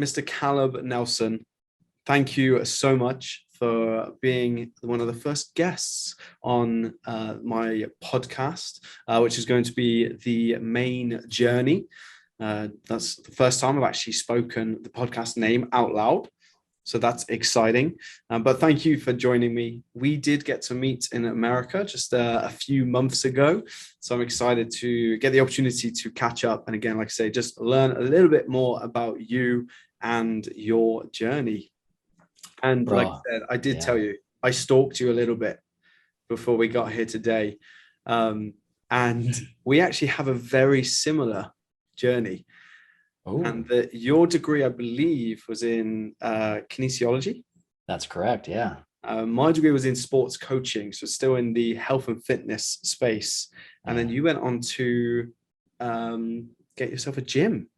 Mr. Caleb Nelson, thank you so much for being one of the first guests on my podcast, which is going to be The Main Journey. That's the first time I've actually spoken the podcast name out loud. So that's exciting. But thank you for joining me. We did get to meet in America just a few months ago. So I'm excited to get the opportunity to catch up. And again, like I say, just learn a little bit more about you and your journey. And like I said, I did tell you, I stalked you a little bit before we got here today. And we actually have a very similar journey. Ooh. And your degree, I believe, was in kinesiology. That's correct, yeah. My degree was in sports coaching, so still in the health and fitness space. And then you went on to get yourself a gym.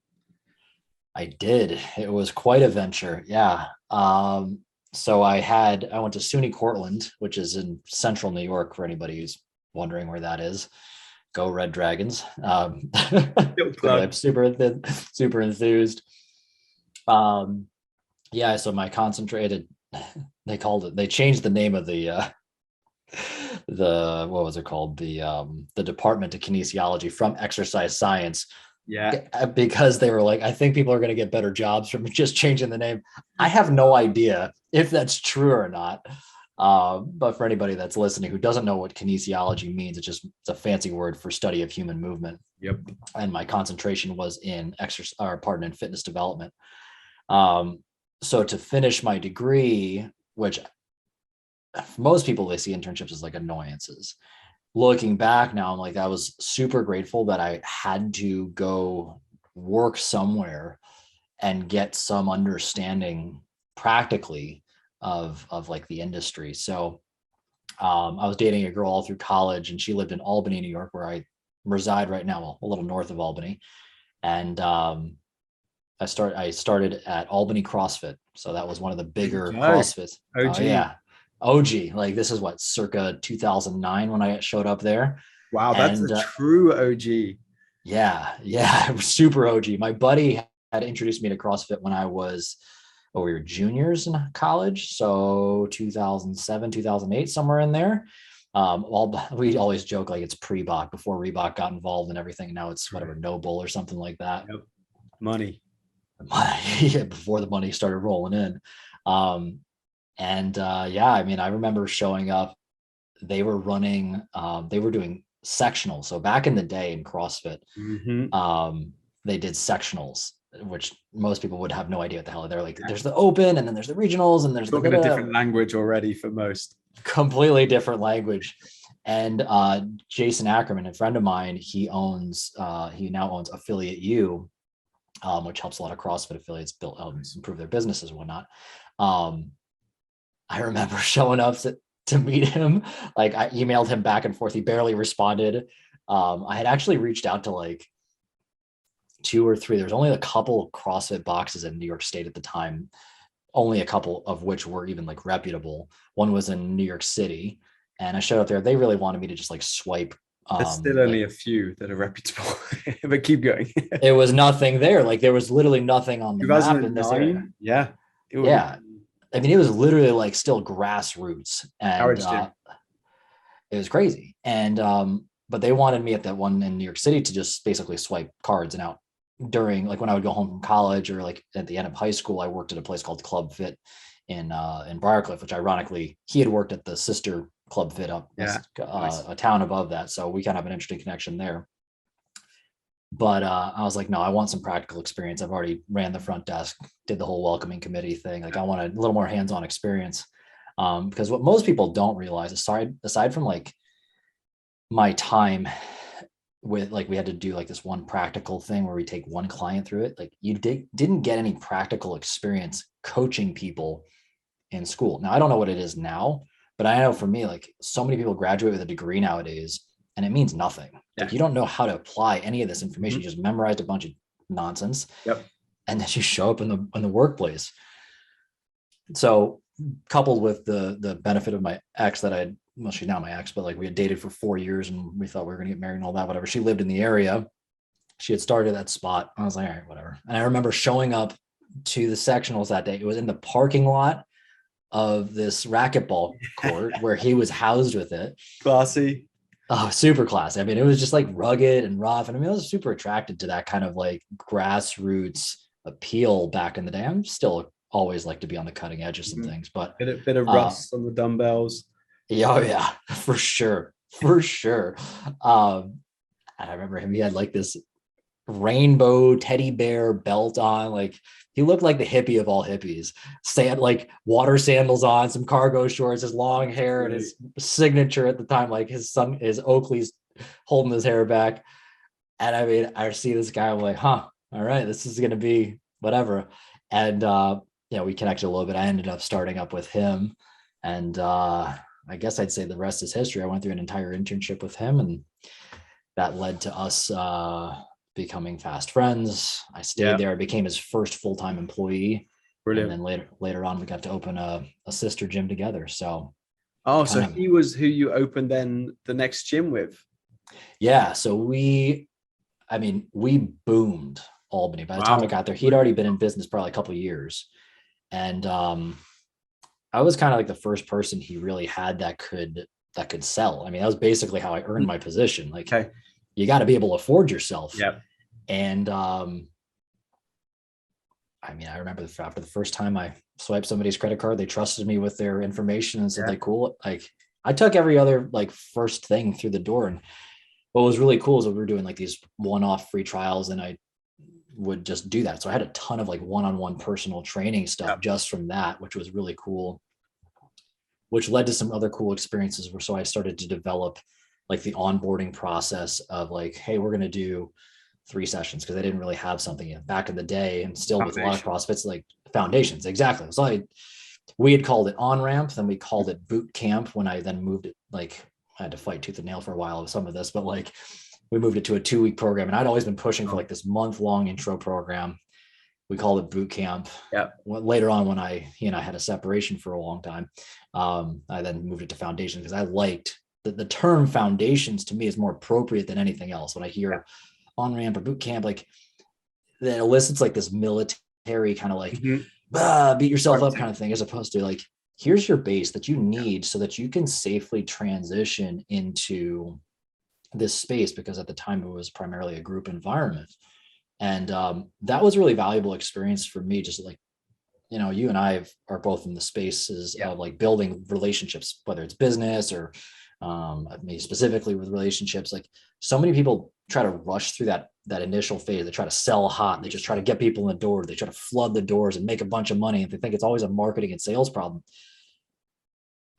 I did. It was quite a venture, yeah. So I went to SUNY Cortland, which is in central New York, for anybody who's wondering where that is. Go Red Dragons. I'm super enthused. So my concentrated, they changed the name of what was it called? The department of kinesiology from exercise science. Yeah. Because they were like, I think people are going to get better jobs from just changing the name. I have no idea if that's true or not. But for anybody that's listening who doesn't know what kinesiology means, it's a fancy word for study of human movement. Yep. And my concentration was in in fitness development. So to finish my degree, which for most people, they see internships as like annoyances. Looking back now, I'm like, I was super grateful that I had to go work somewhere and get some understanding practically of like the industry. So I was dating a girl all through college, and she lived in Albany, New York, where I reside right now, a little north of Albany. And I started at Albany CrossFit. So that was one of the bigger CrossFits. OG. Oh, yeah. OG. Like, this is what, circa 2009 when I showed up there. Wow, that's a true OG. Yeah, it was super OG. My buddy had introduced me to CrossFit when I was, we were juniors in college. So 2007, 2008, somewhere in there. We always joke like it's pre-Bach, before Reebok got involved and everything. Now it's whatever, Noble or something like that. Yep. Money. Yeah, before the money started rolling in. I remember showing up. They were doing sectionals. So back in the day in CrossFit, they did sectionals, which most people would have no idea what the hell they're like. There's the open, and then there's the regionals, and there's talking a different language already for most. Completely different language. And Jason Ackerman, a friend of mine, he now owns Affiliate U, which helps a lot of CrossFit affiliates improve their businesses and whatnot. I remember showing up to meet him. Like, I emailed him back and forth. He barely responded. I had actually reached out to like 2 or 3. There's only a couple of CrossFit boxes in New York State at the time, only a couple of which were even like reputable. One was in New York City, and I showed up there. They really wanted me to just like swipe. There's still only a few that are reputable, but keep going. It was nothing there. Like, there was literally nothing on the map in this area. Yeah. Yeah. I mean, it was literally like still grassroots, and it was crazy. And but they wanted me at that one in New York City to just basically swipe cards. And out during, like, when I would go home from college, or like at the end of high school, I worked at a place called Club Fit in Briarcliff, which ironically he had worked at the sister Club Fit up a town above that. So we kind of have an interesting connection there. But I was like, no, I want some practical experience. I've already ran the front desk, did the whole welcoming committee thing. Like, I want a little more hands-on experience. Because what most people don't realize, aside from like my time with, like, we had to do like this one practical thing where we take one client through it. Like, you didn't get any practical experience coaching people in school. Now, I don't know what it is now, but I know for me, like, so many people graduate with a degree nowadays, and it means nothing. Like, you don't know how to apply any of this information. You just memorized a bunch of nonsense. Yep. And then you show up in the workplace. So, coupled with the benefit of my ex that she's now my ex, but like, we had dated for 4 years and we thought we were going to get married and all that, whatever. She lived in the area. She had started that spot. I was like, all right, whatever. And I remember showing up to the sectionals that day. It was in the parking lot of this racquetball court where he was housed with it. Classy. Oh, super classy. I mean, it was just like rugged and rough. And I mean, I was super attracted to that kind of like grassroots appeal back in the day. I'm still always like to be on the cutting edge of some things, but Bit of rust on the dumbbells. yeah, oh yeah, for sure. For sure. And I remember him, he had like this rainbow teddy bear belt on. Like he looked like the hippie of all hippies. Like water sandals on, some cargo shorts, his long hair, and his signature at the time, like his Oakley's holding his hair back. And I mean, I see this guy, I'm like, huh, all right, this is gonna be whatever. And we connected a little bit. I ended up starting up with him. And I guess I'd say the rest is history. I went through an entire internship with him, and that led to us becoming fast friends. I stayed there. I became his first full-time employee. Brilliant. And then later on, we got to open a sister gym together. So, so he was who you opened then the next gym with? Yeah. So we boomed Albany. By the time I got there, he'd already been in business probably a couple of years. And I was kind of like the first person he really had that could sell. I mean, that was basically how I earned my position. Like, you got to be able to afford yourself. Yeah. And I remember after the first time I swiped somebody's credit card, they trusted me with their information and said, like, cool. Like, I took every other like first thing through the door. And what was really cool is that we were doing like these one-off free trials, and I would just do that. So I had a ton of like one-on-one personal training stuff just from that, which was really cool, which led to some other cool experiences so I started to develop like the onboarding process of like, hey, we're going to do 3 sessions, because I didn't really have something yet back in the day, and still with a lot of CrossFits, like foundations. Exactly. So we had called it on-ramp, then we called it boot camp when I then moved it. Like, I had to fight tooth and nail for a while with some of this, but like we moved it to a 2-week program, and I'd always been pushing for like this month-long intro program. We called it boot camp. Yeah. Later on, when he and I had a separation for a long time, I then moved it to foundation, because I liked the term foundations. To me is more appropriate than anything else. When I hear on-ramp or boot camp, like that elicits like this military kind of like beat yourself up kind of thing, as opposed to like, here's your base that you need so that you can safely transition into this space, because at the time it was primarily a group environment. And that was really valuable experience for me. Just like, you and I are both in the spaces of like building relationships, whether it's business or me specifically with relationships. Like, so many people try to rush through that initial phase. They try to sell hot. They just try to get people in the door. They try to flood the doors and make a bunch of money. And they think it's always a marketing and sales problem,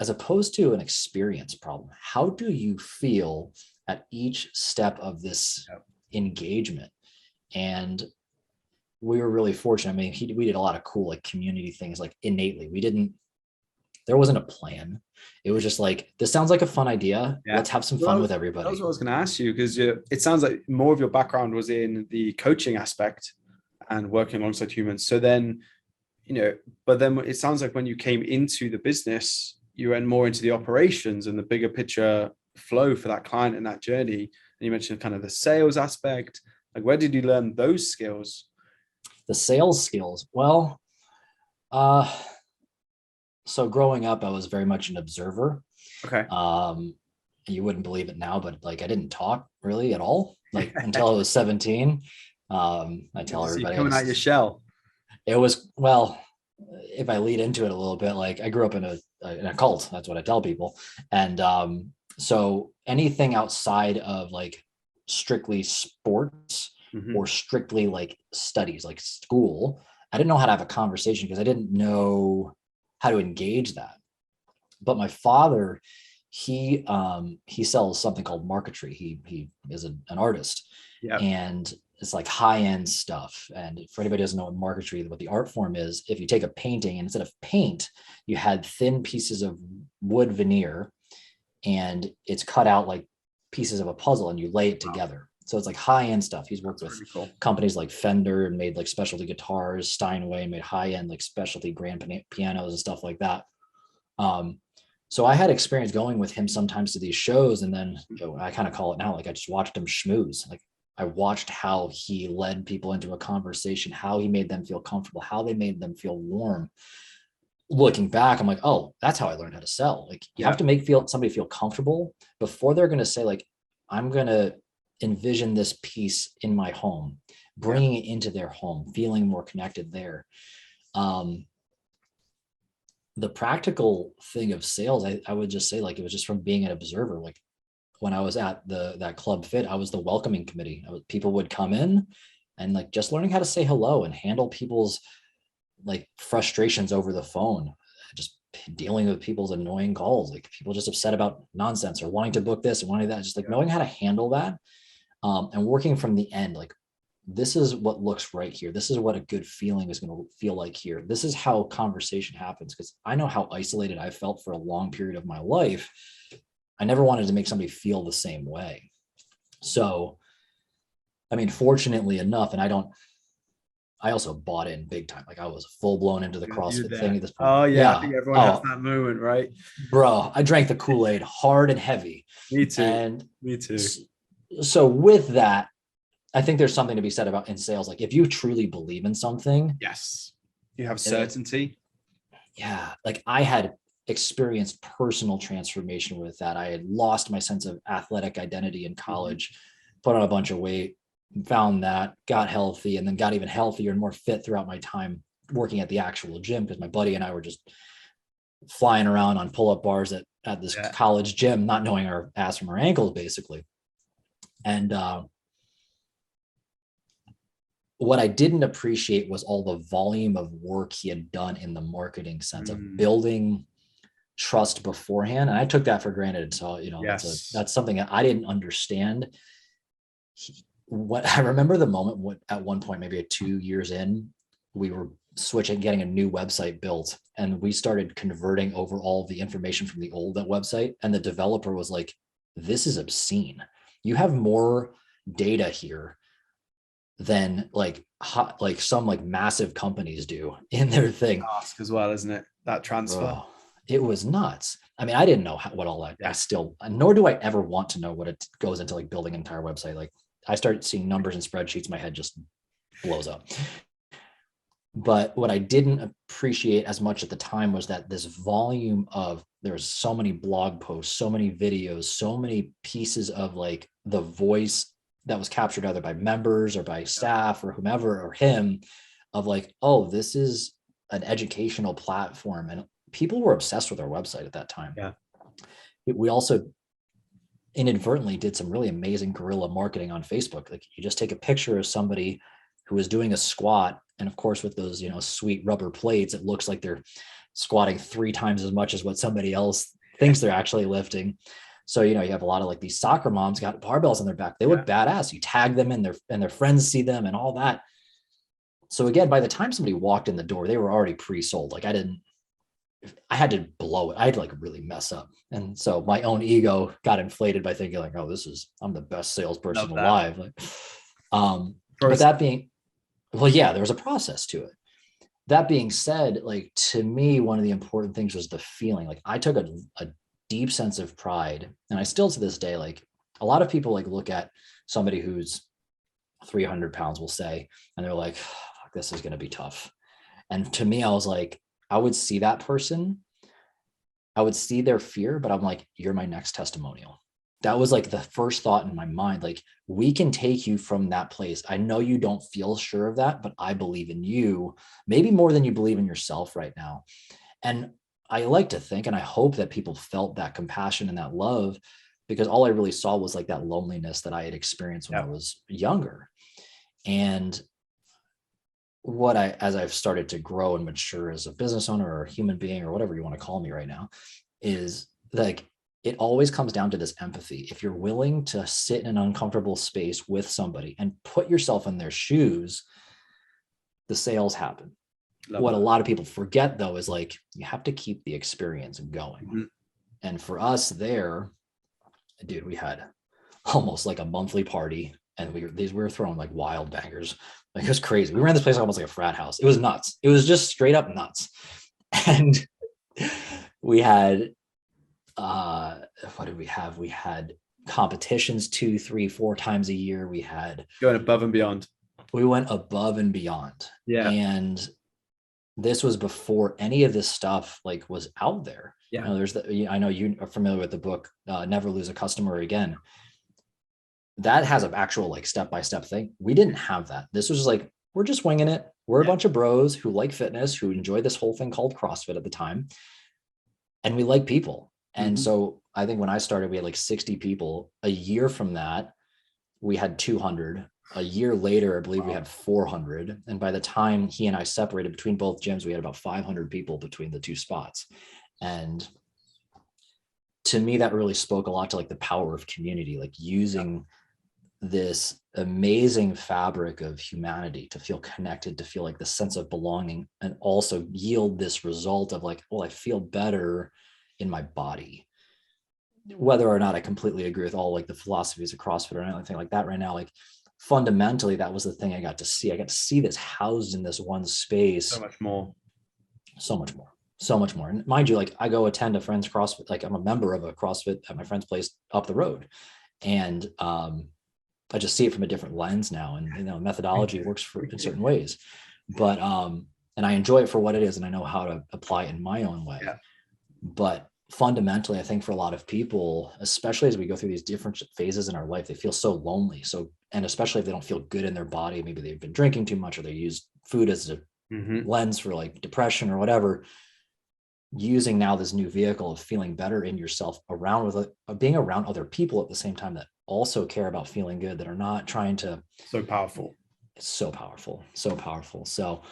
as opposed to an experience problem. How do you feel at each step of this engagement? And we were really fortunate. I mean, we did a lot of cool like community things, like innately. There wasn't a plan. It was just like, this sounds like a fun idea. Let's have some fun with everybody. That's what I was going to ask you, because it sounds like more of your background was in the coaching aspect and working alongside humans. So then, but then it sounds like when you came into the business, you went more into the operations and the bigger picture flow for that client and that journey. And you mentioned kind of the sales aspect. Like, where did you learn those skills? The sales skills. Well, so growing up, I was very much an observer. Okay. You wouldn't believe it now, but like I didn't talk really at all, like until I was 17. I tell everybody coming out your shell. It was, well, if I lead into it a little bit, like I grew up in a cult. That's what I tell people. And so anything outside of like strictly sports or strictly like studies, like school, I didn't know how to have a conversation, because I didn't know how to engage that. But my father, he sells something called marquetry. He is an artist, and it's like high-end stuff. And for anybody who doesn't know what marquetry, what the art form is, if you take a painting and instead of paint, you had thin pieces of wood veneer, and it's cut out like pieces of a puzzle, and you lay it together. So it's like high-end stuff. He's worked with companies like Fender and made like specialty guitars, Steinway made high-end like specialty grand pianos and stuff like that. So I had experience going with him sometimes to these shows, and then I kind of call it now, like I just watched him schmooze. Like I watched how he led people into a conversation, how he made them feel comfortable, how they made them feel warm. Looking back, I'm like, oh, that's how I learned how to sell. Like, you have to make somebody feel comfortable before they're going to say, like, I'm going to envision this piece in my home, bringing it into their home, feeling more connected there. The practical thing of sales, I would just say, like, it was just from being an observer. Like, when I was at that Club Fit, I was the welcoming committee. People would come in, and like just learning how to say hello and handle people's like frustrations over the phone, just dealing with people's annoying calls, like people just upset about nonsense or wanting to book this and wanting that, just like knowing how to handle that, and working from the end, like, this is what looks right here. This is what a good feeling is going to feel like here. This is how conversation happens. Because I know how isolated I felt for a long period of my life. I never wanted to make somebody feel the same way. So, I mean, fortunately enough, and I also bought in big time. Like, I was full blown into the CrossFit thing at this point. Oh yeah. I think everyone has that moment, right? Bro, I drank the Kool-Aid hard and heavy. Me too. And me too. So with that, I think there's something to be said about in sales. Like, if you truly believe in something, yes, you have certainty. Like, I had experienced personal transformation with that. I had lost my sense of athletic identity in college, put on a bunch of weight, found that, got healthy, and then got even healthier and more fit throughout my time working at the actual gym, because my buddy and I were just flying around on pull-up bars at this college gym, not knowing our ass from our ankles, basically. And what I didn't appreciate was all the volume of work he had done in the marketing sense of building trust beforehand. And I took that for granted. So, that's something that I didn't understand. What I remember the moment at one point, maybe 2 years in, we were getting a new website built, and we started converting over all the information from the old website. And the developer was like, this is obscene. You have more data here than like some like massive companies do in their thing. Ask as well, isn't it? That transfer. It was nuts. I mean, I didn't know what all that. I still, nor do I ever want to know what it goes into, like building an entire website. Like, I start seeing numbers and spreadsheets, my head just blows up. But what I didn't appreciate as much at the time was that this volume of, there's so many blog posts, so many videos, so many pieces of like the voice that was captured either by members or by staff or whomever or him, of like, oh, this is an educational platform. And people were obsessed with our website at that time. We also inadvertently did some really amazing guerrilla marketing on Facebook. Like, you just take a picture of somebody who is doing a squat, and of course with those, sweet rubber plates, it looks like they're squatting 3 times as much as what somebody else thinks they're actually lifting. So, you have a lot of like these soccer moms got barbells on their back. They look badass. You tag them and their friends see them and all that. So again, by the time somebody walked in the door, they were already pre-sold. Like, I had to blow it. I had to like really mess up. And so my own ego got inflated by thinking like, oh, I'm the best salesperson alive. Like, but that being, there was a process to it. That being said, like, to me, one of the important things was the feeling. Like, I took a deep sense of pride, and I still to this day, like, a lot of people like look at somebody who's 300 pounds, we'll say, and they're like, fuck, this is going to be tough. And to me, I was like, I would see that person, I would see their fear, but I'm like, you're my next testimonial. That was like the first thought in my mind. Like, we can take you from that place. I know you don't feel sure of that, but I believe in you, maybe more than you believe in yourself right now. And I like to think, and I hope that people felt that compassion and that love, because all I really saw was like that loneliness that I had experienced when I was younger. And as I've started to grow and mature as a business owner or a human being or whatever you want to call me right now, is like, it always comes down to this empathy. If you're willing to sit in an uncomfortable space with somebody and put yourself in their shoes, the sales happen. What a lot of people forget though is like, you have to keep the experience going. And for us there, dude, we had almost like a monthly party, and we were throwing like wild bangers. Like, it was crazy. We ran this place almost like a frat house. It was nuts. It was just straight up nuts. And we had, what did we have? We had competitions 2, 3, 4 times a year. We had going above and beyond. We went above and beyond. Yeah. And this was before any of this stuff like was out there. Yeah. I know you are familiar with the book, Never Lose a Customer Again. That has an actual like step-by-step thing. We didn't have that. This was like, we're just winging it. We're a bunch of bros who like fitness, who enjoy this whole thing called CrossFit at the time. And we like people. And so I think when I started, we had like 60 people. A year from that, we had 200. A year later, I believe we had 400. And by the time he and I separated between both gyms, we had about 500 people between the two spots. And to me, that really spoke a lot to like the power of community, like using this amazing fabric of humanity to feel connected, to feel like the sense of belonging, and also yield this result of like, well, I feel better in my body. Whether or not I completely agree with all like the philosophies of CrossFit or anything like that right now, like fundamentally, that was the thing I got to see. I got to see this housed in this one space. So much more. So much more. So much more. And mind you, like I go attend a friend's CrossFit, like I'm a member of a CrossFit at my friend's place up the road. And I just see it from a different lens now. And, you know, methodology works in certain ways, but, and I enjoy it for what it is. And I know how to apply it in my own way. Yeah. But fundamentally, I think for a lot of people, especially as we go through these different phases in our life, they feel so lonely. So, and especially if they don't feel good in their body, maybe they've been drinking too much, or they use food as a lens for like depression or whatever. Using now this new vehicle of feeling better in yourself around with being around other people at the same time that also care about feeling good, that are not trying to. So powerful. It's so powerful. So powerful. So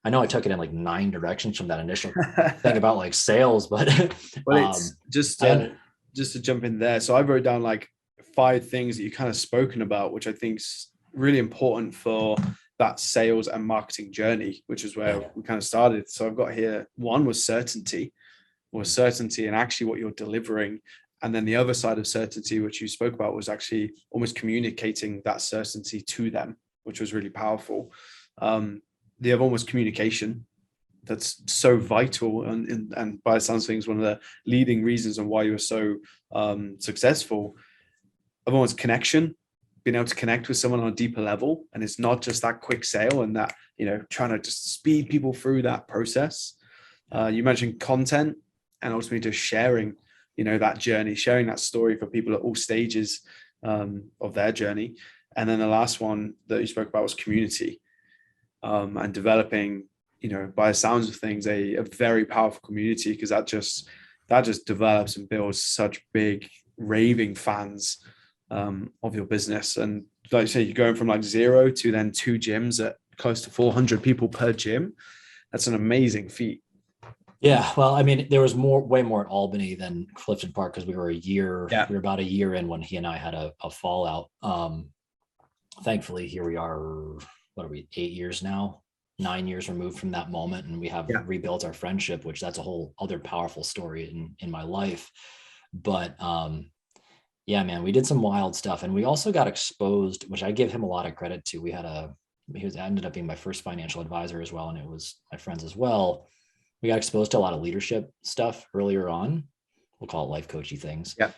I know I took it in like 9 directions from that initial thing about like sales, but well, it's just to jump in there. So I wrote down like 5 things that you kind of spoken about, which I think is really important for that sales and marketing journey, which is where we kind of started. So I've got here, one was certainty and actually what you're delivering. And then the other side of certainty, which you spoke about, was actually almost communicating that certainty to them, which was really powerful. The other one was communication. That's so vital. And by the sounds of things, one of the leading reasons on why you were so successful. Other one was connection, being able to connect with someone on a deeper level. And it's not just that quick sale and that, you know, trying to just speed people through that process. You mentioned content and ultimately just sharing, you know, that journey, sharing that story for people at all stages of their journey. And then the last one that you spoke about was community, and developing, you know, by the sounds of things, a very powerful community, because that just develops and builds such big raving fans of your business. And like you say, you're going from like 0 to then 2 gyms at close to 400 people per gym. That's an amazing feat. Yeah, well, I mean, there was way more at Albany than Clifton Park, because we were about a year in when he and I had a fallout. Thankfully, here we are, what are we, 8 years now, 9 years removed from that moment, and we have rebuilt our friendship, which that's a whole other powerful story in my life. But yeah, man, we did some wild stuff, and we also got exposed, which I give him a lot of credit to. He ended up being my first financial advisor as well, and it was my friends as well. We got exposed to a lot of leadership stuff earlier on. We'll call it life coachy things. Yeah.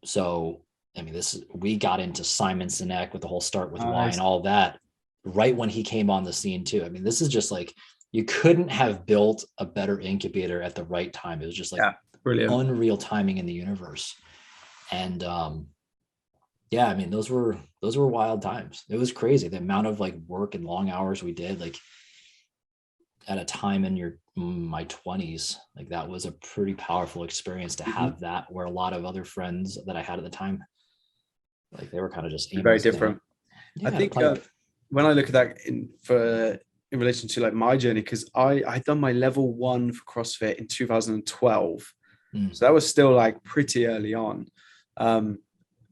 So, I mean, we got into Simon Sinek with the whole Start With Why and all that right when he came on the scene too. I mean, this is just like, you couldn't have built a better incubator at the right time. It was just like brilliant, unreal timing in the universe. And yeah, I mean, those were wild times. It was crazy. The amount of like work and long hours we did, like at a time in my 20s, like that was a pretty powerful experience to have that, where a lot of other friends that I had at the time, like they were kind of just very different. I think when I look at that in relation to like my journey, because I'd done my level 1 for CrossFit in 2012. So that was still like pretty early on. And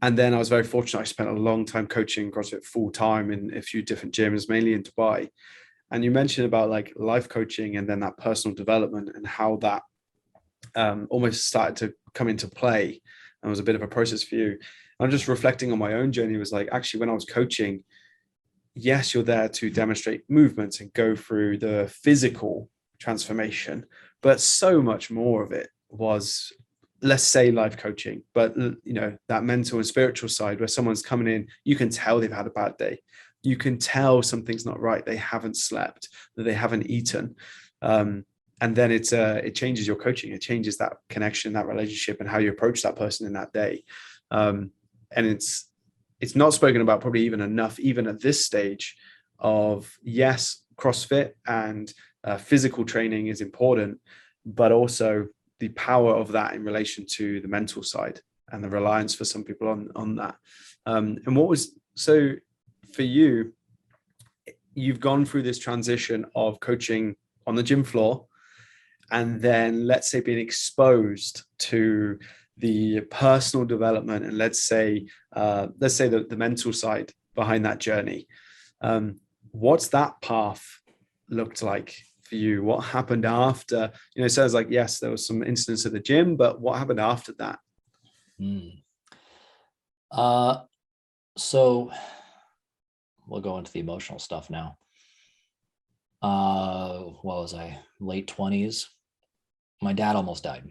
then I was very fortunate. I spent a long time coaching CrossFit full time in a few different gyms, mainly in Dubai. And you mentioned about like life coaching and then that personal development and how that almost started to come into play and was a bit of a process for you. I'm just reflecting on my own journey. It was like, actually, when I was coaching, yes, you're there to demonstrate movements and go through the physical transformation, but so much more of it was let's say life coaching, but that mental and spiritual side where someone's coming in, you can tell they've had a bad day. You can tell something's not right. They haven't slept, that they haven't eaten. And then it changes your coaching. It changes that connection, that relationship, and how you approach that person in that day. And it's not spoken about probably even enough, even at this stage of, yes, CrossFit and physical training is important, but also the power of that in relation to the mental side and the reliance for some people on that. And what was, so for you, you've gone through this transition of coaching on the gym floor, and then let's say being exposed to the personal development, and let's say the mental side behind that journey. What's that path looked like for you? What happened after? It sounds like, yes, there was some incidents at the gym, but what happened after that? So we'll go into the emotional stuff now. What was I? Late 20s. My dad almost died.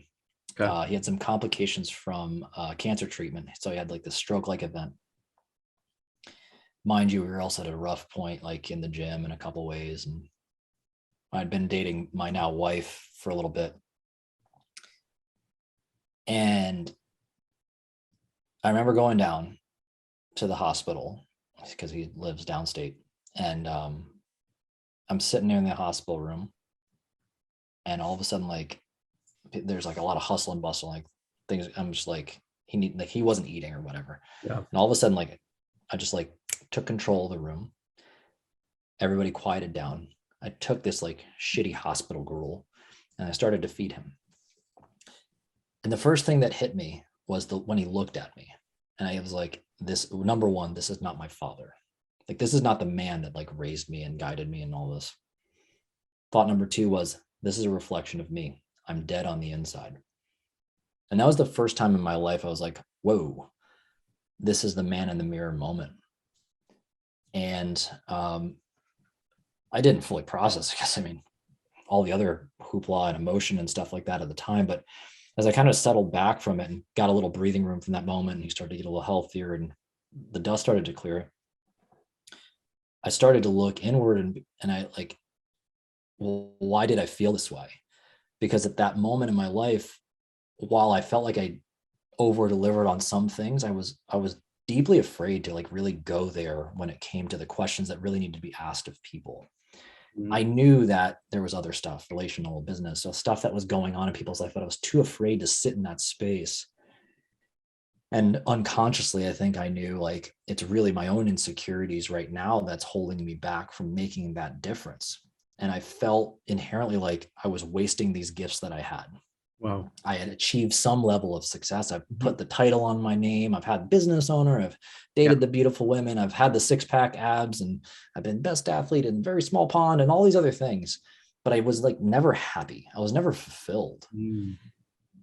Okay. He had some complications from cancer treatment. So he had like this stroke-like event. Mind you, we were also at a rough point, like in the gym in a couple ways. And I'd been dating my now wife for a little bit. And I remember going down to the hospital because he lives downstate. And I'm sitting there in the hospital room. And all of a sudden, like, there's like a lot of hustle and bustle, like things. I'm just like, he wasn't eating or whatever. Yeah. And all of a sudden, like, I just like took control of the room. Everybody quieted down. I took this like shitty hospital gruel and I started to feed him. And the first thing that hit me was when he looked at me, and I was like, this, number one, this is not my father. Like, this is not the man that like raised me and guided me and all this. Thought number two was, this is a reflection of me. I'm dead on the inside. And that was the first time in my life I was like, whoa, this is the man in the mirror moment. And I didn't fully process, because I mean, all the other hoopla and emotion and stuff like that at the time. But as I kind of settled back from it and got a little breathing room from that moment, and he started to get a little healthier and the dust started to clear, I started to look inward and I like, well, why did I feel this way? Because at that moment in my life, while I felt like I over delivered on some things, I was deeply afraid to like really go there when it came to the questions that really needed to be asked of people. I knew that there was other stuff, relational, business, so stuff that was going on in people's life, but I was too afraid to sit in that space. And unconsciously, I think I knew like it's really my own insecurities right now that's holding me back from making that difference. And I felt inherently like I was wasting these gifts that I had. Wow. I had achieved some level of success. I've put the title on my name. I've had business owner. I've dated the beautiful women. I've had the 6-pack abs, and I've been best athlete in very small pond and all these other things. But I was like never happy. I was never fulfilled.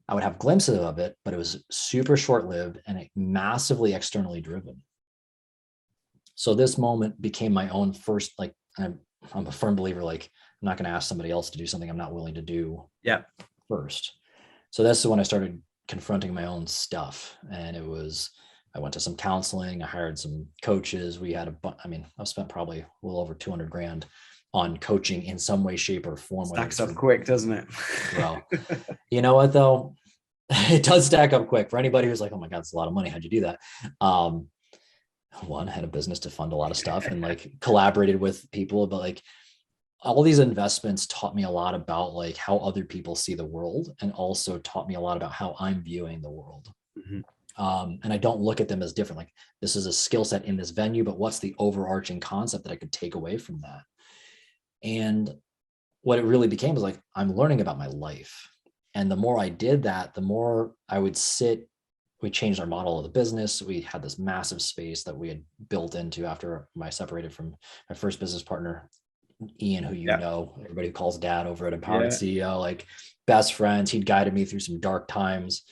I would have glimpses of it, but it was super short-lived and massively externally driven. So this moment became my own first, like, I'm a firm believer, like, I'm not going to ask somebody else to do something I'm not willing to do first. So that's when I started confronting my own stuff. And I went to some counseling. I hired some coaches. We had I've spent probably a little over 200 grand on coaching in some way, shape, or form. Stacks up quick, doesn't it? Well, you know what though? It does stack up quick for anybody who's like, oh my God, it's a lot of money. How'd you do that? One, had a business to fund a lot of stuff and like collaborated with people, but like all these investments taught me a lot about like how other people see the world, and also taught me a lot about how I'm viewing the world. And I don't look at them as different. Like, this is a skill set in this venue, but what's the overarching concept that I could take away from that? And what it really became was like, I'm learning about my life. And the more I did that, the more I would sit. We changed our model of the business. We had this massive space that we had built into after I separated from my first business partner, Ian, who you know, everybody calls dad over at Empowered CEO, like best friends. He'd guided me through some dark times.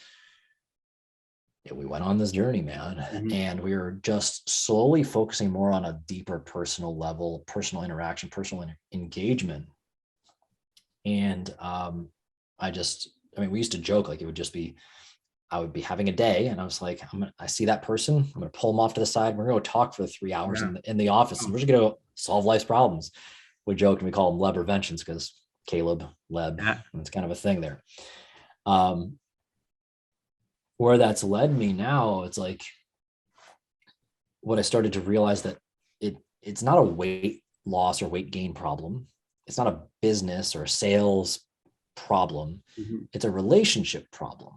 We went on this journey, man. And we were just slowly focusing more on a deeper personal level, personal interaction, personal engagement. And we used to joke, like it would just be I would be having a day and I was like, I see that person, I'm going to pull them off to the side. We're going to talk for 3 hours in the office and we're just going to solve life's problems. We joked and we call them Leberventions because Caleb, Leb, it's kind of a thing there. Where that's led me now, it's like what I started to realize that it's not a weight loss or weight gain problem. It's not a business or a sales problem. It's a relationship problem.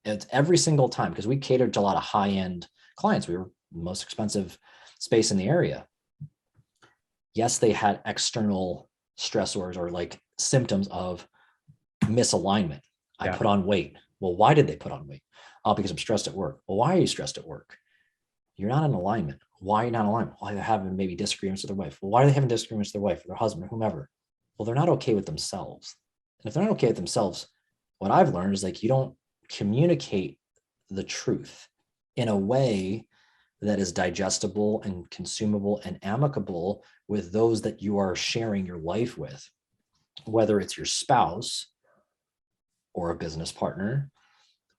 It's every single time, because we catered to a lot of high-end clients. We were the most expensive space in the area. Yes, they had external stressors or like symptoms of misalignment. I put on weight. Well, why did they put on weight? Oh, because I'm stressed at work. Well, why are you stressed at work? You're not in alignment. Why are you not in alignment? Well, they're having maybe disagreements with their wife. Well, why are they having disagreements with their wife or their husband or whomever? Well, they're not okay with themselves. And if they're not okay with themselves, what I've learned is like, you don't communicate the truth in a way that is digestible and consumable and amicable with those that you are sharing your life with, whether it's your spouse or a business partner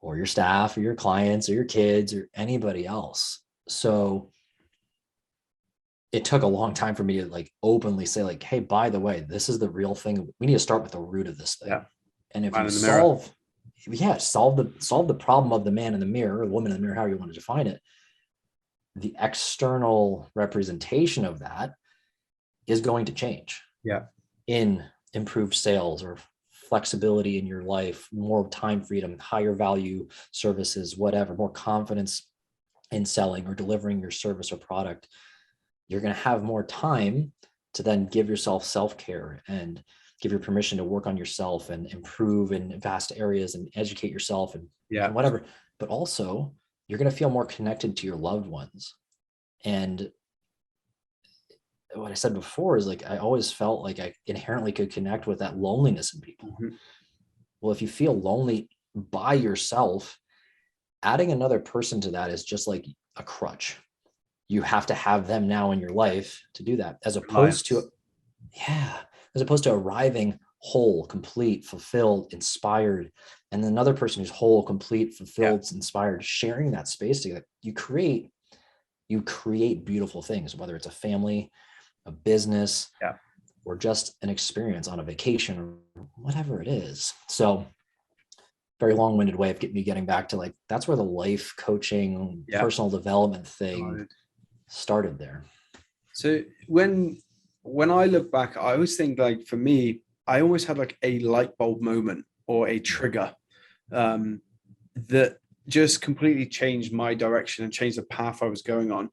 or your staff or your clients or your kids or anybody else. So it took a long time for me to like openly say like, hey, by the way, this is the real thing. We need to start with the root of this thing. And if you solve the problem of the man in the mirror or the woman in the mirror, how you want to define it, the external representation of that is going to change in improved sales or flexibility in your life, more time freedom, higher value services, whatever, more confidence in selling or delivering your service or product. You're going to have more time to then give yourself self-care and give your permission to work on yourself and improve in vast areas and educate yourself and whatever. But also you're going to feel more connected to your loved ones. And what I said before is like, I always felt like I inherently could connect with that loneliness in people. Well, if you feel lonely by yourself, adding another person to that is just like a crutch. You have to have them now in your life to do that, as opposed to arriving whole, complete, fulfilled, inspired, and another person who's whole, complete, fulfilled, inspired, sharing that space together. You create beautiful things, whether it's a family, a business, or just an experience on a vacation or whatever it is. So very long-winded way of getting back to like, that's where the life coaching, personal development thing started there. So when I look back, I always think like, for me, I always had like a light bulb moment or a trigger that just completely changed my direction and changed the path I was going on.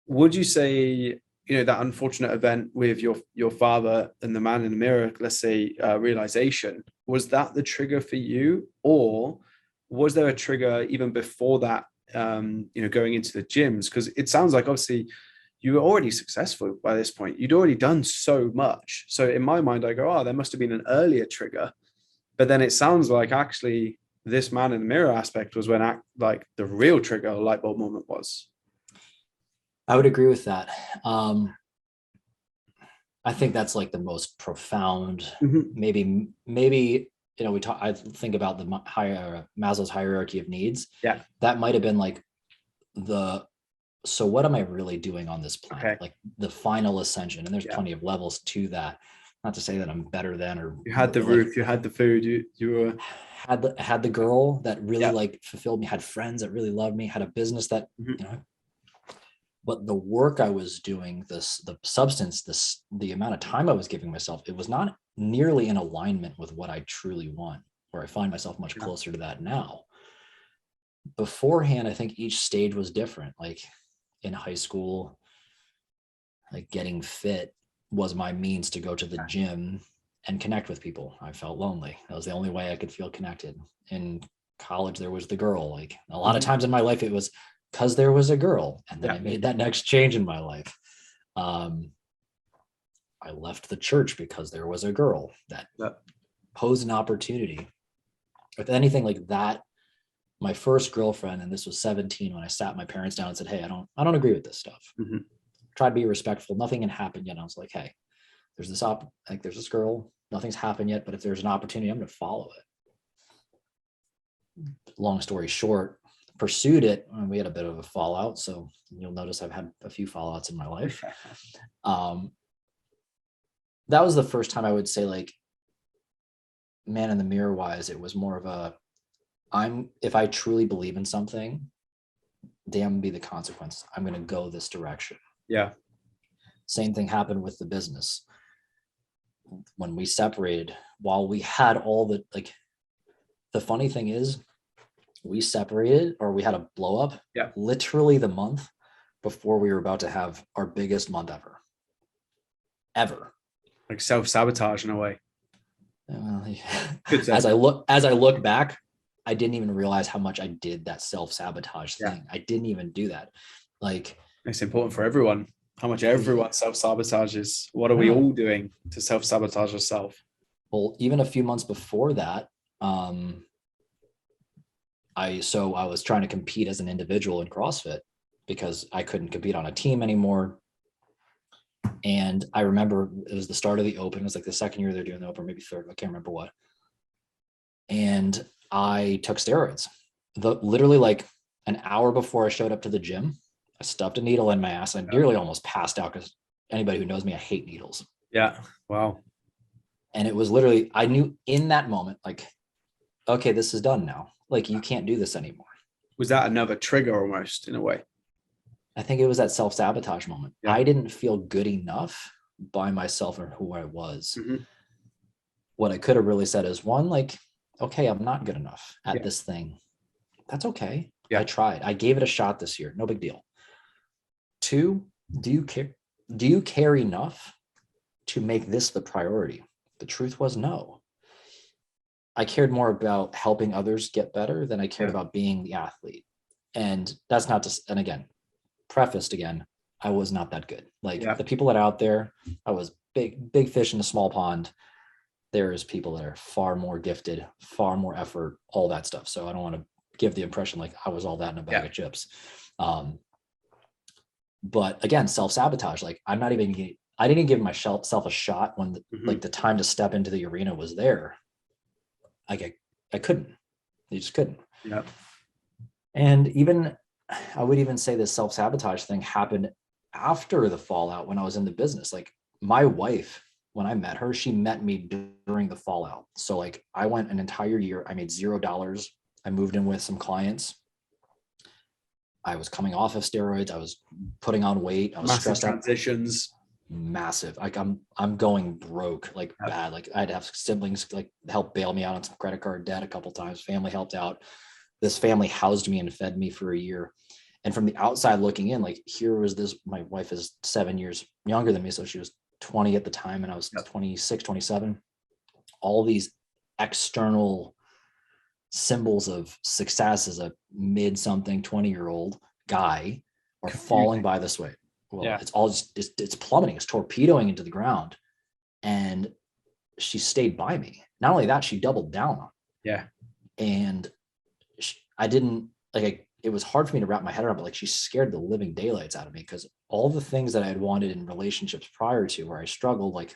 Would you say, that unfortunate event with your father and the man in the mirror, let's say, realization, was that the trigger for you? Or was there a trigger even before that, going into the gyms? Because it sounds like obviously you were already successful by this point. You'd already done so much. So in my mind, I go, there must have been an earlier trigger. But then it sounds like actually this man in the mirror aspect was when like the real trigger or light bulb moment was. I would agree with that. I think that's like the most profound, maybe, I think about the Maslow's hierarchy of needs. That might've been like so what am I really doing on this planet? Like the final ascension. And there's plenty of levels to that. Not to say that I'm better than, or you had the roof, you had the food, you were had the girl that really like fulfilled me, had friends that really loved me, had a business that, but the work I was doing, the substance, the amount of time I was giving myself, it was not nearly in alignment with what I truly want, where I find myself much closer to that now. Beforehand, I think each stage was different. Like in high school, like getting fit was my means to go to the gym and connect with people. I felt lonely. That was the only way I could feel connected. In college, there was the girl. Like a lot of times in my life, it was because there was a girl. And then I made that next change in my life. I left the church because there was a girl that posed an opportunity. With anything like that, my first girlfriend, and this was 17, when I sat my parents down and said, hey, I don't agree with this stuff. Tried to be respectful. Nothing had happened yet. I was like, hey, there's this girl, nothing's happened yet, but if there's an opportunity, I'm going to follow it. long story short, pursued it, and we had a bit of a fallout. So you'll notice I've had a few fallouts in my life. That was the first time I would say, like, man in the mirror wise, it was more of a, if I truly believe in something, damn be the consequence. I'm going to go this direction. Yeah. Same thing happened with the business. When we separated, while we had all the, like, the funny thing is, we separated, or we had a blow up, literally the month before we were about to have our biggest month ever. Like self-sabotage in a way. As I look back, I didn't even realize how much I did that self-sabotage thing. I didn't even do that. Like, it's important for everyone, how much everyone self-sabotages. What are we all doing to self-sabotage ourselves? Well, even a few months before that, I was trying to compete as an individual in CrossFit because I couldn't compete on a team anymore. And I remember it was the start of the Open. It was like the second year they're doing the Open, maybe third, I can't remember what. And I took steroids. Literally like an hour before I showed up to the gym, I stuffed a needle in my ass. I nearly almost passed out, because anybody who knows me, I hate needles. Yeah. Wow. And it was literally, I knew in that moment, like, okay, this is done now. Like, you can't do this anymore. Was that another trigger almost, in a way? I think it was that self-sabotage moment. Yeah. I didn't feel good enough by myself or who I was. Mm-hmm. What I could have really said is, one, like, okay, I'm not good enough at this thing. That's okay. I tried. I gave it a shot this year. No big deal. Two, do you care enough to make this the priority? The truth was no. I cared more about helping others get better than I cared about being the athlete. And that's not to, and again, prefaced again, I was not that good. Like the people that are out there, I was big fish in a small pond. There's people that are far more gifted, far more effort, all that stuff. So I don't want to give the impression like I was all that in a bag of chips. But again, self-sabotage, like I didn't give myself a shot when like the time to step into the arena was there. Like I couldn't, you just couldn't. Yeah. And even, I would even say this self-sabotage thing happened after the fallout when I was in the business. Like my wife, when I met her, she met me during the fallout. So like I went an entire year, I made $0. I moved in with some clients. I was coming off of steroids. I was putting on weight. I was stressed out. Transitions. Massive. Like I'm going broke, like bad. Like I'd have siblings like help bail me out on some credit card debt a couple times. Family helped out. This family housed me and fed me for a year. And from the outside looking in, like here was this, my wife is 7 years younger than me. So she was 20 at the time and I was 26, 27. All these external symbols of success as a mid something 20-year-old guy are falling by this way. Well, it's all just, it's plummeting, it's torpedoing into the ground. And she stayed by me. Not only that, she doubled down on it. And I didn't like, it was hard for me to wrap my head around, but like she scared the living daylights out of me, because all the things that I had wanted in relationships prior to, where I struggled, like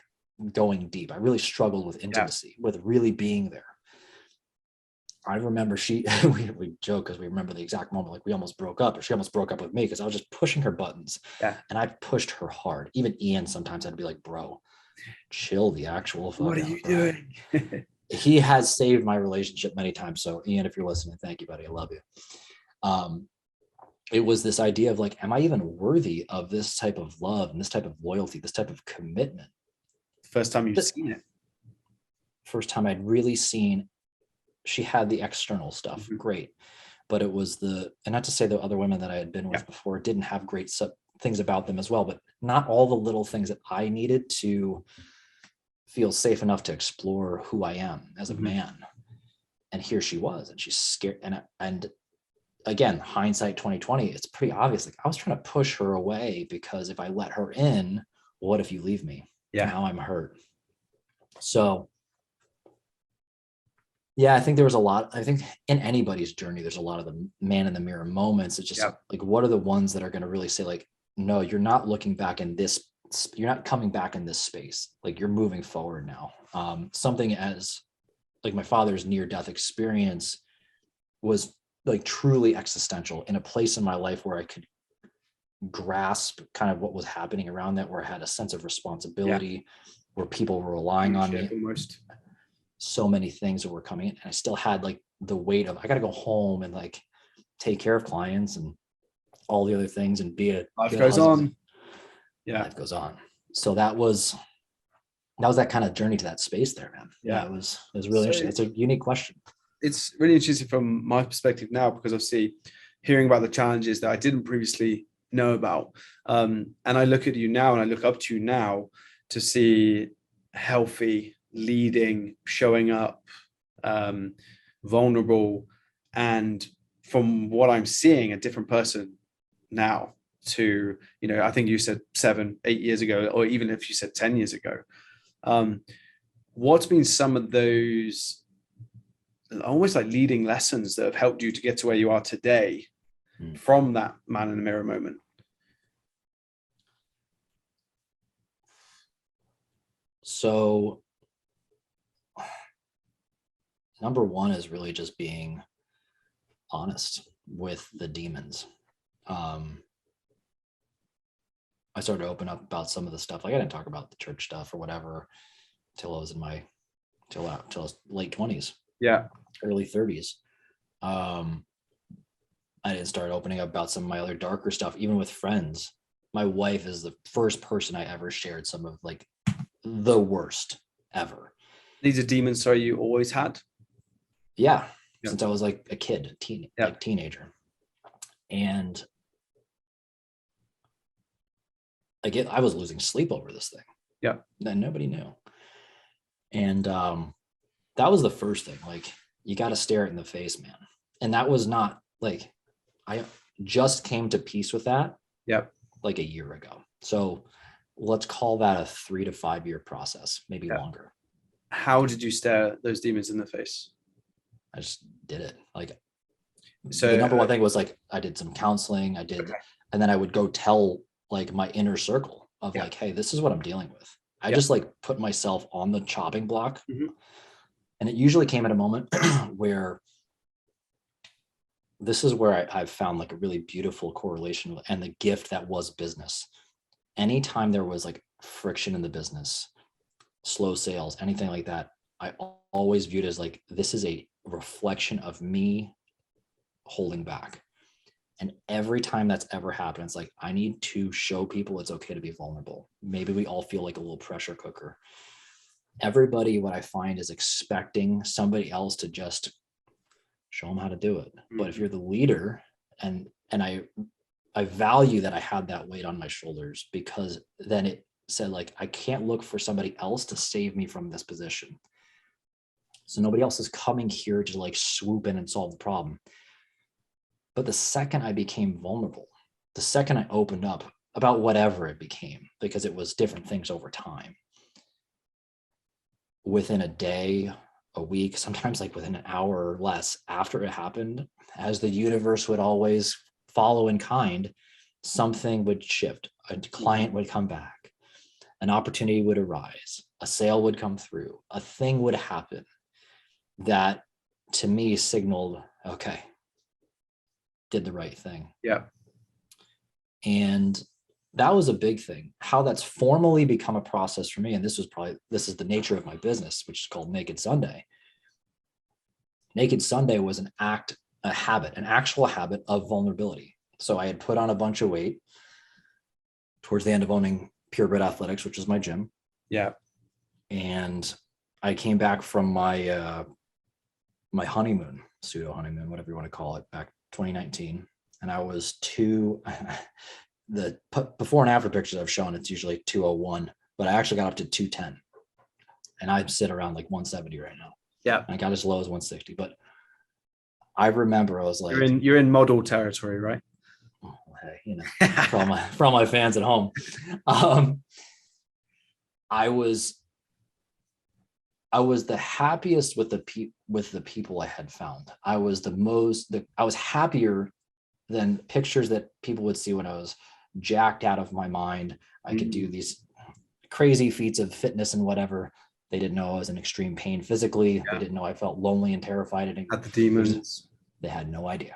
going deep, I really struggled with intimacy, with really being there. I remember we joke because we remember the exact moment, like we almost broke up, or she almost broke up with me because I was just pushing her buttons. And I pushed her hard. Even Ian, sometimes I'd be like, bro, chill the actual fuck What are you doing? He has saved my relationship many times. So Ian, if you're listening, thank you, buddy. I love you. It was this idea of like, am I even worthy of this type of love and this type of loyalty, this type of commitment? First time you've seen it. First time I'd really seen. She had the external stuff, great, but it was and not to say the other women that I had been with before didn't have great things about them as well, but not all the little things that I needed to feel safe enough to explore who I am as a man. And here she was, and she's scared. And again, hindsight 2020, it's pretty obvious. Like I was trying to push her away because if I let her in, what if you leave me? Now I'm hurt. So I think there was a lot. I think in anybody's journey, there's a lot of the man in the mirror moments. It's just like, what are the ones that are going to really say like, no, you're not looking back in this, you're not coming back in this space. Like you're moving forward now. Something as like my father's near-death experience was like truly existential, in a place in my life where I could grasp kind of what was happening around that, where I had a sense of responsibility, where people were relying on me. Almost. So many things that were coming in, and I still had like the weight of, I got to go home and like take care of clients and all the other things and be a life goes on. Life goes on. So that was that kind of journey to that space there, man. It was really interesting. It's a unique question. It's really interesting from my perspective now, because obviously hearing about the challenges that I didn't previously know about, and I look at you now and I look up to you now to see healthy, leading, showing up, vulnerable, and from what I'm seeing, a different person now to, I think you said 7-8 years ago, or even if you said 10 years ago. What's been some of those almost like leading lessons that have helped you to get to where you are today from that man in the mirror moment? So number one is really just being honest with the demons. I started to open up about some of the stuff. Like, I didn't talk about the church stuff or whatever till I was in my till I was late 20s, early 30s. I didn't start opening up about some of my other darker stuff, even with friends. My wife is the first person I ever shared some of like the worst ever. These are demons, so you always had? Since I was like a kid, like teenager. And I was losing sleep over this thing. That nobody knew. And that was the first thing. Like, you got to stare it in the face, man. And that was not like, I just came to peace with that. Like a year ago. So let's call that a 3 to 5 year process, maybe longer. How did you stare those demons in the face? I just did it. Like, so the number one thing was like, I did some counseling. And then I would go tell like my inner circle of like, hey, this is what I'm dealing with. I just like put myself on the chopping block. And it usually came at a moment where this is where I've found like a really beautiful correlation and the gift that was business. Anytime there was like friction in the business, slow sales, anything like that, I always viewed as like, this is a reflection of me holding back. And every time that's ever happened, it's like, I need to show people it's okay to be vulnerable. Maybe we all feel like a little pressure cooker. Everybody, what I find, is expecting somebody else to just show them how to do it. But if you're the leader, and I value that I had that weight on my shoulders, because then it said like, I can't look for somebody else to save me from this position. So nobody else is coming here to like swoop in and solve the problem. But the second I became vulnerable, the second I opened up about whatever it became, because it was different things over time, within a day, a week, sometimes like within an hour or less after it happened, as the universe would always follow in kind, something would shift. A client would come back, an opportunity would arise, a sale would come through, a thing would happen that to me signaled, okay, did the right thing. And that was a big thing. How that's formally become a process for me, and this is the nature of my business, which is called Naked Sunday. Naked Sunday was an actual habit of vulnerability. So I had put on a bunch of weight towards the end of owning Purebred Athletics, which is my gym. And I came back from my my honeymoon, pseudo honeymoon, whatever you want to call it, back 2019. And I was the before and after pictures I've shown, it's usually 201, but I actually got up to 210. And I sit around like 170 right now. And I got as low as 160. But I remember I was like, you're in model territory, right? Oh, hey, for all my fans at home. I was the happiest with the people I had found. I was I was happier than pictures that people would see when I was jacked out of my mind. I could do these crazy feats of fitness and whatever. They didn't know I was in extreme pain physically. They didn't know I felt lonely and terrified. At the demons. They had no idea.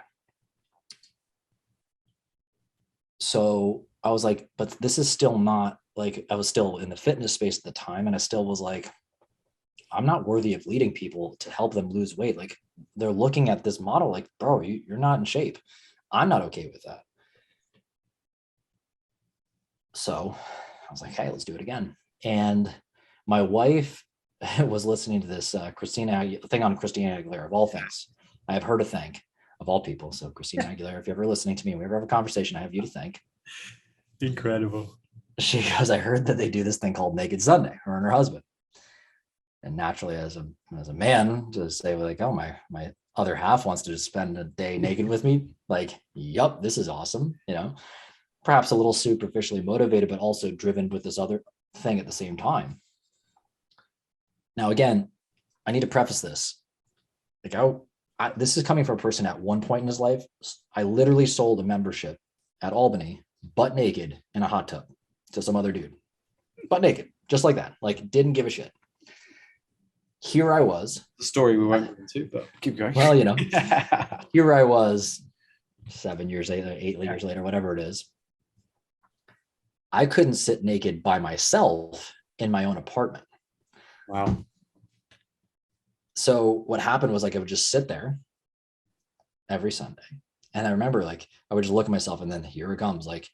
So I was like, but this is still not like, I was still in the fitness space at the time. And I still was like, I'm not worthy of leading people to help them lose weight. Like they're looking at this model like, bro, you're not in shape. I'm not okay with that. So I was like, hey, let's do it again. And my wife was listening to this Christina thing on Christina Aguilera, of all things. I have her to thank, of all people. So Christina Aguilera, if you're ever listening to me, we ever have a conversation, I have you to thank. Incredible. She goes, I heard that they do this thing called Naked Sunday, her and her husband. And naturally, as a man, to say like, oh, my other half wants to just spend a day naked with me. Like, yup, this is awesome. You know, perhaps a little superficially motivated, but also driven with this other thing at the same time. Now, again, I need to preface this. Like, this is coming from a person at one point in his life. I literally sold a membership at Albany, butt naked in a hot tub to some other dude, butt naked, just like that. Like, didn't give a shit. Here I was. The story we won't go into, but keep going. Well, you know, here I was 7 years later, 8 years later, whatever it is. I couldn't sit naked by myself in my own apartment. Wow. So what happened was like, I would just sit there every Sunday. And I remember like, I would just look at myself and then here it comes. Like,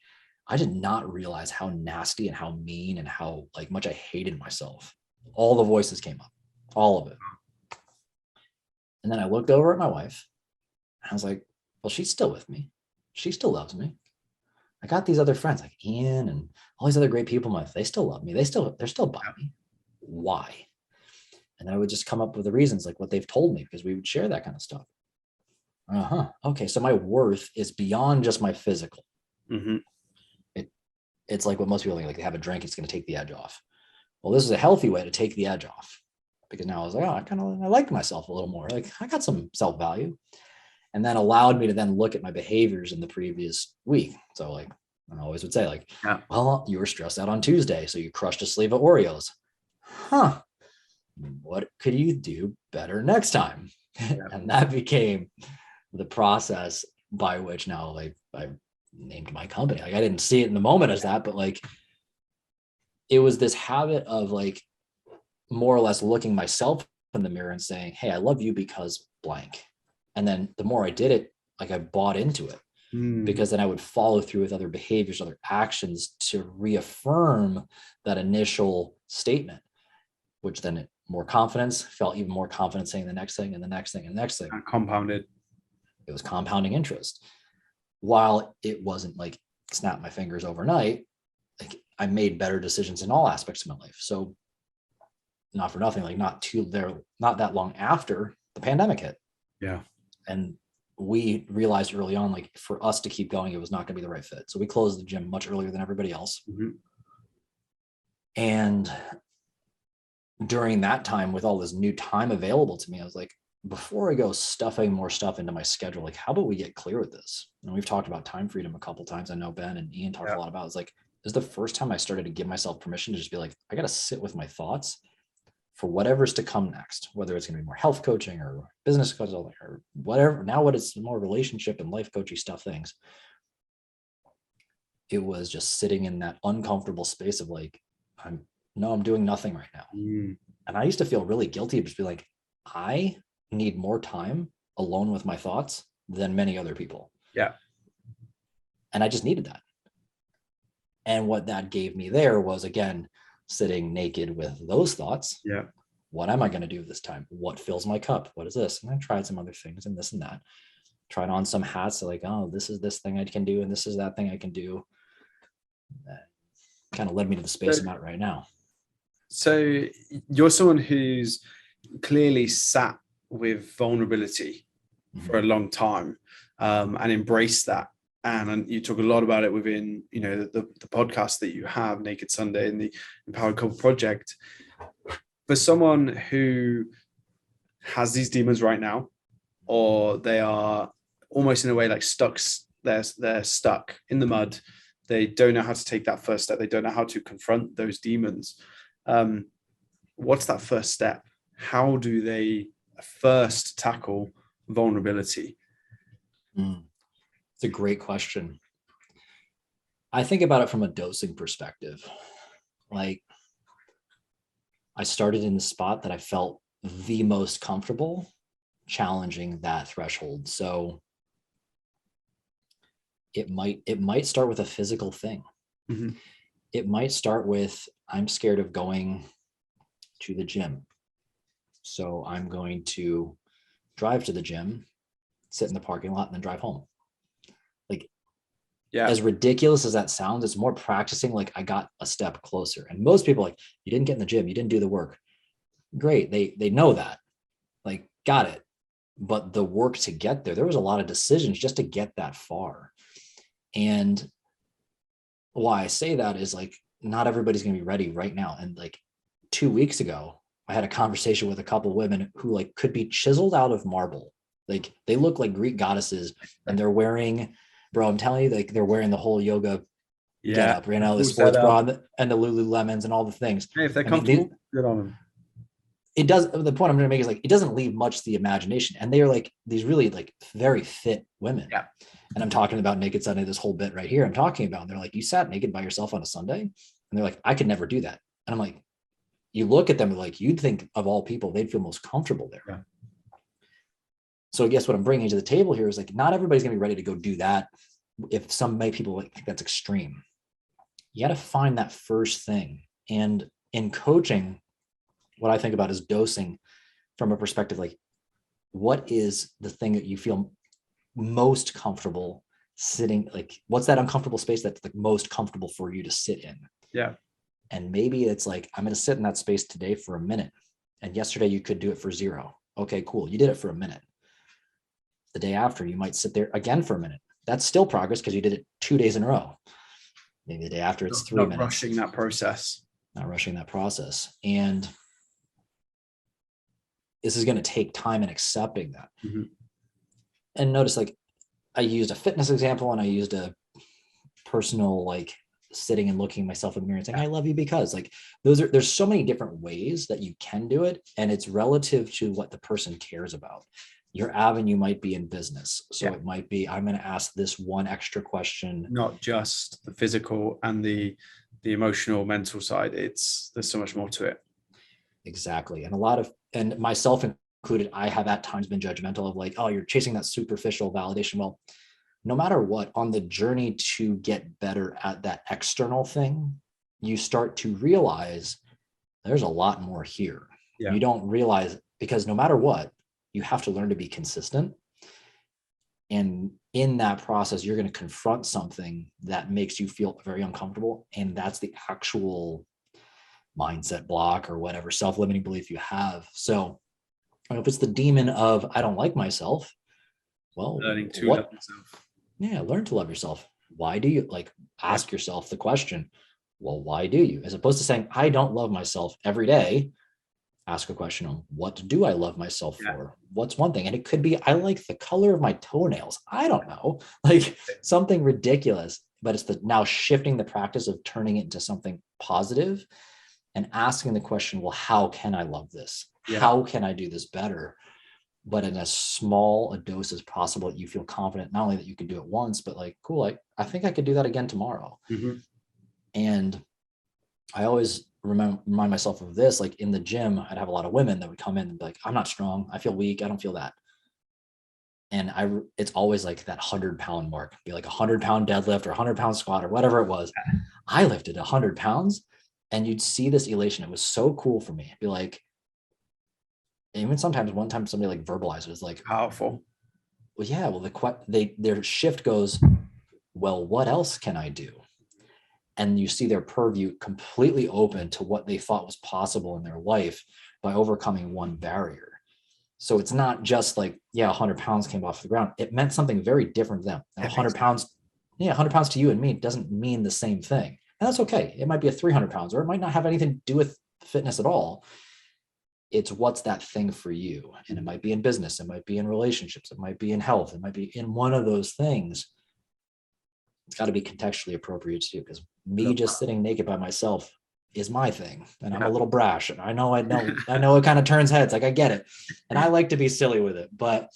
I did not realize how nasty and how mean and how like much I hated myself. All the voices came up, all of it. And then I looked over at my wife and I was like, well, she's still with me. She still loves me. I got these other friends like Ian and all these other great people in my life. They still love me. They're still by me. Why? And then I would just come up with the reasons, like what they've told me, because we would share that kind of stuff. Okay. So my worth is beyond just my physical. Mm-hmm. It's like what most people think, like they have a drink, it's going to take the edge off. Well, this is a healthy way to take the edge off, because now I was like, oh, I like myself a little more. Like I got some self-value. And then allowed me to then look at my behaviors in the previous week. So like I always would say like, well, you were stressed out on Tuesday, so you crushed a sleeve of Oreos. Huh. What could you do better next time? Yeah. And that became the process by which now like I named my company. Like I didn't see it in the moment as that, but like it was this habit of like more or less looking myself in the mirror and saying, hey, I love you because blank. And then the more I did it, like I bought into it because then I would follow through with other behaviors, other actions to reaffirm that initial statement, which then more confidence, felt even more confident saying the next thing and the next thing and the next thing. And compounded. It was compounding interest. While it wasn't like snap my fingers overnight, like I made better decisions in all aspects of my life. So not for nothing, like not that long after the pandemic hit. Yeah. And we realized early on, like for us to keep going, it was not going to be the right fit. So we closed the gym much earlier than everybody else. Mm-hmm. And during that time, with all this new time available to me, I was like, before I go stuffing more stuff into my schedule, like how about we get clear with this? And we've talked about time freedom a couple of times. I know Ben and Ian talked a lot about it. It's like, this is the first time I started to give myself permission to just be like, I got to sit with my thoughts for whatever's to come next, whether it's going to be more health coaching or business coaching or whatever. Now what it's more relationship and life coaching stuff things. It was just sitting in that uncomfortable space of like, I'm doing nothing right now. And I used to feel really guilty, just be like, I need more time alone with my thoughts than many other people. Yeah. And I just needed that. And what that gave me there was, again, sitting naked with those thoughts. Yeah. What am I going to do this time? What fills my cup? What is this? And I tried some other things and this and that. Tried on some hats. So like, oh, this is this thing I can do. And this is that thing I can do. That kind of led me to the space I'm at right now. So you're someone who's clearly sat with vulnerability for a long time and embraced that. And you talk a lot about it within, the podcast that you have, Naked Sunday and the Empowered Couple Project. For someone who has these demons right now, or they are almost in a way like stuck, they're stuck in the mud. They don't know how to take that first step. They don't know how to confront those demons. What's that first step? How do they first tackle vulnerability? It's a great question. I think about it from a dosing perspective. Like, I started in the spot that I felt the most comfortable challenging that threshold. So it might start with a physical thing. Mm-hmm. It might start with, I'm scared of going to the gym. So I'm going to drive to the gym, sit in the parking lot, and then drive home. Like, as ridiculous as that sounds, it's more practicing. Like, I got a step closer. And most people, like, you didn't get in the gym, you didn't do the work. Great. They know that. Like, got it. But the work to get there was a lot of decisions just to get that far. And why I say that is, like, not everybody's going to be ready right now. And like 2 weeks ago, I had a conversation with a couple of women who, like, could be chiseled out of marble. Like, they look like Greek goddesses, and they're wearing, bro, I'm telling you, like, they're wearing the whole yoga get up, you know, the sports bra and the Lululemons and all the things. Hey, if they're comfortable, good on them. It does. The point I'm going to make is, like, it doesn't leave much to the imagination. And they are like these really, like, very fit women. Yeah. And I'm talking about Naked Sunday, this whole bit right here. I'm talking about, and they're like, you sat naked by yourself on a Sunday? And they're like, I could never do that. And I'm like, you look at them like, you'd think of all people, they'd feel most comfortable there. Yeah. So I guess what I'm bringing to the table here is, like, not everybody's going to be ready to go do that. If some people think that's extreme, you got to find that first thing. And in coaching, what I think about is dosing from a perspective, like, what is the thing that you feel most comfortable sitting? Like, what's that uncomfortable space that's, like, most comfortable for you to sit in? Yeah. And maybe it's like, I'm going to sit in that space today for a minute. And yesterday you could do it for 0. Okay, cool. You did it for a minute. The day after, you might sit there again for a minute. That's still progress because you did it 2 days in a row. Maybe the day after it's 3 minutes. Not rushing that process. Not rushing that process. And this is going to take time in accepting that. Mm-hmm. And notice, like, I used a fitness example, and I used a personal, like, sitting and looking at myself in the mirror and saying, I love you, because, like, there's so many different ways that you can do it. And it's relative to what the person cares about. Your avenue might be in business. So it might be, I'm going to ask this one extra question. Not just the physical and the emotional, mental side. There's so much more to it. Exactly. And myself included, I have at times been judgmental of, like, oh, you're chasing that superficial validation. Well, no matter what, on the journey to get better at that external thing, you start to realize there's a lot more here. Yeah. You don't realize, because no matter what, you have to learn to be consistent. And in that process, you're going to confront something that makes you feel very uncomfortable. And that's the actual mindset block or whatever self-limiting belief you have. So if it's the demon of, I don't like myself, well, learning to love yourself. Yeah, learn to love yourself. Why do you, like, ask yourself the question, well, why do you? As opposed to saying, I don't love myself every day, ask a question on, what do I love myself for? What's one thing? And it could be, I like the color of my toenails. I don't know, like, something ridiculous, but it's now shifting the practice of turning it into something positive and asking the question, well, how can I love this? Yeah. How can I do this better? But in as small a dose as possible, that you feel confident, not only that you can do it once, but, like, cool, I think I could do that again tomorrow. Mm-hmm. And I always remind myself of this, like, in the gym, I'd have a lot of women that would come in and be like, I'm not strong. I feel weak. I don't feel that. And it's always like that 100-pound mark, be like 100-pound deadlift or 100-pound squat or whatever it was. I lifted 100 pounds and you'd see this elation. It was so cool for me. It'd be like, even sometimes, one time somebody, like, verbalized it, was like, powerful. Well, yeah, well, their shift goes, well, what else can I do? And you see their purview completely open to what they thought was possible in their life by overcoming one barrier. So it's not just like, 100 pounds came off the ground. It meant something very different to them. 100 pounds, 100 pounds to you and me doesn't mean the same thing. And that's okay. It might be a 300 pounds, or it might not have anything to do with fitness at all. It's what's that thing for you. And it might be in business. It might be in relationships. It might be in health. It might be in one of those things. It's got to be contextually appropriate too, because me just sitting naked by myself is my thing. And I'm a little brash, and I know it kind of turns heads. Like, I get it. And I like to be silly with it, but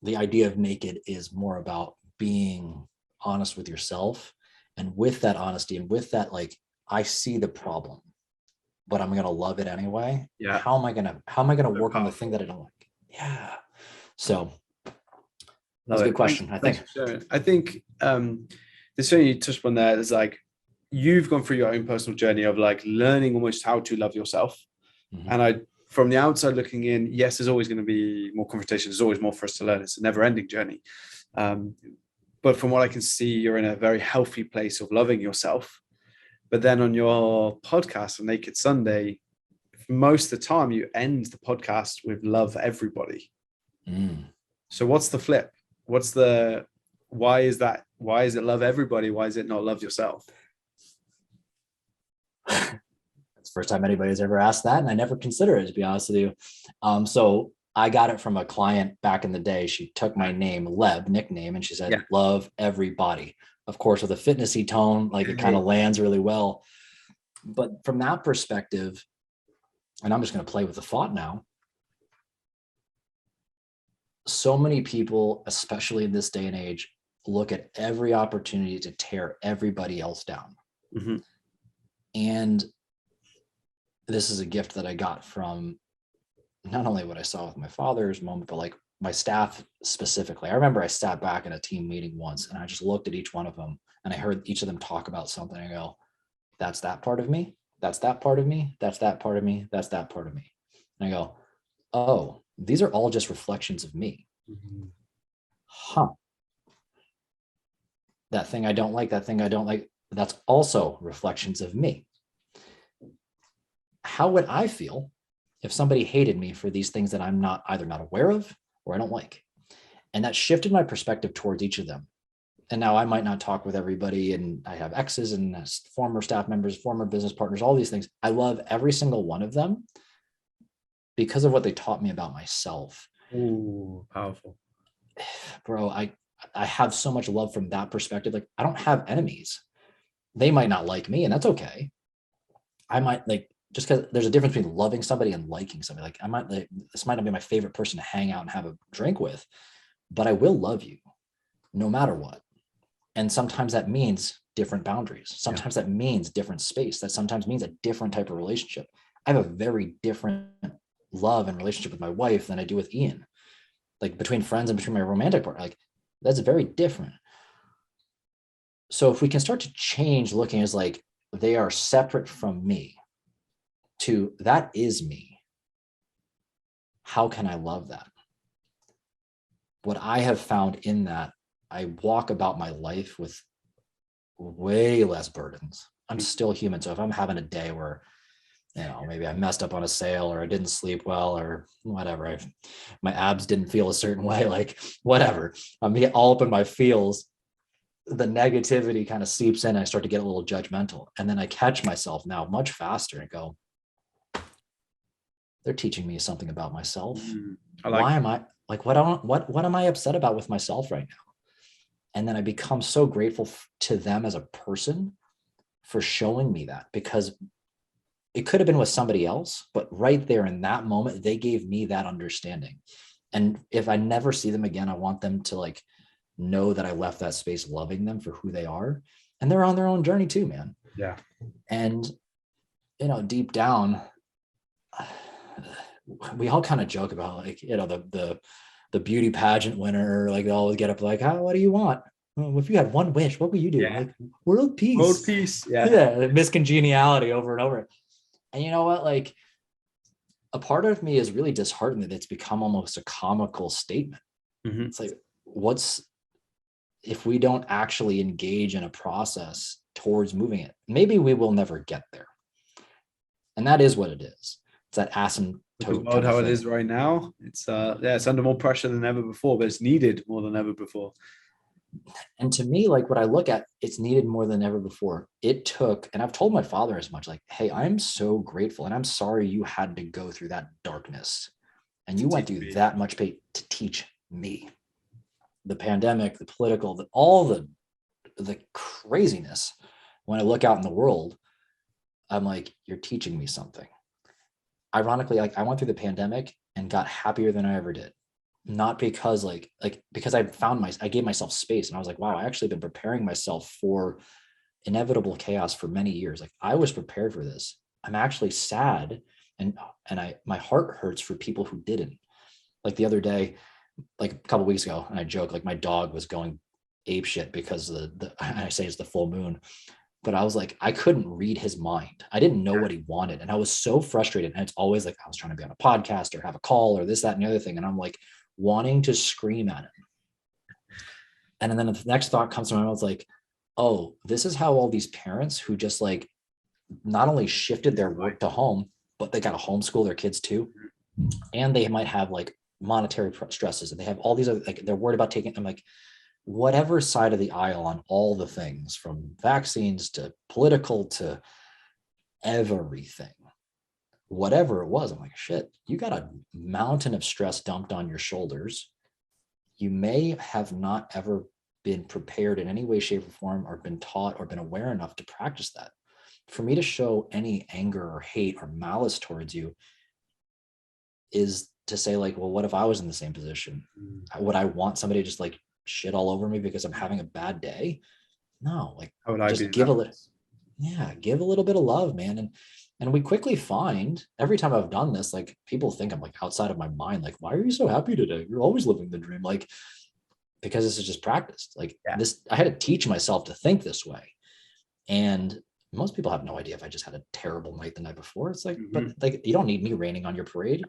the idea of naked is more about being honest with yourself. And with that honesty and with that, like, I see the problem, but I'm going to love it anyway. Yeah. How am I going to So work on the powerful. thing that I don't like? Yeah. So that's Love a it. good question, I Thanks think. for sharing. I think there's something you touched on there. There's like, you've gone through your own personal journey of like learning almost how to love yourself. Mhm. And I, from the outside looking in, yes, there's always going to be more confrontation. There's always more for us to learn. It's a never ending journey. But from what I can see, you're in a very healthy place of loving yourself. But then on your podcast on Naked Sunday, most of the time you end the podcast with love everybody. So what's the flip? Why is that? Why is it love everybody? Why is it not love yourself? It's the first time anybody's ever asked that, and I never consider it, to be honest with you. So I got it from a client back in the day. She took my name, Leb, nickname, and she said, love everybody. Of course, with a fitnessy tone, like it kind of lands really well. But from that perspective, and I'm just going to play with the thought now, so many people, especially in this day and age, look at every opportunity to tear everybody else down. Mm-hmm. And this is a gift that I got from not only what I saw with my father's moment, but like my staff specifically. I remember I sat back in a team meeting once and I just looked at each one of them and I heard each of them talk about something. I go, that's that part of me. That's that part of me. That's that part of me. That's that part of me. And I go, oh, these are all just reflections of me. Mm-hmm. Huh. That thing I don't like, that thing I don't like, that's also reflections of me. How would I feel if somebody hated me for these things that I'm not either not aware of or I don't like? And that shifted my perspective towards each of them. And now I might not talk with everybody, and I have exes and former staff members, former business partners, all these things. I love every single one of them because of what they taught me about myself. Ooh, powerful. Bro, I have so much love from that perspective. Like, I don't have enemies. They might not like me, and that's okay. I might, like, just because there's a difference between loving somebody and liking somebody. Like, I might, like, this might not be my favorite person to hang out and have a drink with, but I will love you no matter what. And sometimes that means different boundaries. Sometimes that means different space. That sometimes means a different type of relationship. I have a very different love and relationship with my wife than I do with Ian. Like, between friends and between my romantic partner, like, that's very different. So if we can start to change looking as like they are separate from me to that is me, how can I love that? What I have found in that, I walk about my life with way less burdens. I'm still human. So if I'm having a day where, you know, maybe I messed up on a sale or I didn't sleep well or whatever, my abs didn't feel a certain way, like whatever, I'm all up in my feels, the negativity kind of seeps in and I start to get a little judgmental. And then I catch myself now much faster and go, they're teaching me something about myself. Why am I like, what am I upset about with myself right now? And then I become so grateful to them as a person for showing me that, because it could have been with somebody else, but right there in that moment, they gave me that understanding. And if I never see them again, I want them to like know that I left that space loving them for who they are. And they're on their own journey too, man. Yeah. And, you know, deep down, we all kind of joke about, like, you know, the beauty pageant winner, like they always get up like, what do you want? Well, if you had one wish, what would you do? Yeah. Like, world peace. World peace. Yeah. Yeah. Miscongeniality over and over. And you know what? Like, a part of me is really disheartened that it's become almost a comical statement. Mm-hmm. It's like, if we don't actually engage in a process towards moving it, maybe we will never get there. And that is what it is. It's that asymptote. World how it is right now. It's it's under more pressure than ever before, but it's needed more than ever before. And to me, like, what I look at, it's needed more than ever before. It took, and I've told my father as much, like, hey, I'm so grateful and I'm sorry you had to go through that darkness and you went through that much pain to teach me. The pandemic, the political, all the craziness. When I look out in the world, I'm like, you're teaching me something. Ironically, like, I went through the pandemic and got happier than I ever did. not because because I gave myself space, and I was like, wow, I actually been preparing myself for inevitable chaos for many years. Like, I was prepared for this. I'm actually sad, and my heart hurts for people who didn't. Like the other day, like a couple weeks ago, and I joke, like my dog was going ape shit because I say it's the full moon, but I was like, I couldn't read his mind. I didn't know what he wanted, and I was so frustrated. And it's always like I was trying to be on a podcast or have a call or this, that, and the other thing, and I'm like wanting to scream at him. And then the next thought comes to mind, I was like, oh, this is how all these parents who just like not only shifted their work to home, but they got to homeschool their kids too, and they might have like monetary stresses, and they have all these other, like they're worried about taking. I'm like, whatever side of the aisle on all the things, from vaccines to political to everything, whatever it was, I'm like, shit, you got a mountain of stress dumped on your shoulders. You may have not ever been prepared in any way, shape, or form, or been taught or been aware enough to practice that. For me to show any anger or hate or malice towards you is to say, like, well, what if I was in the same position? Would I want somebody to just like shit all over me because I'm having a bad day? No, like, just give a little, give a little bit of love, man. And we quickly find, every time I've done this, like, people think I'm like outside of my mind. Like, why are you so happy today? You're always living the dream. Like, because this is just practiced. Like this, I had to teach myself to think this way. And most people have no idea if I just had a terrible night the night before. It's like, but like, you don't need me raining on your parade.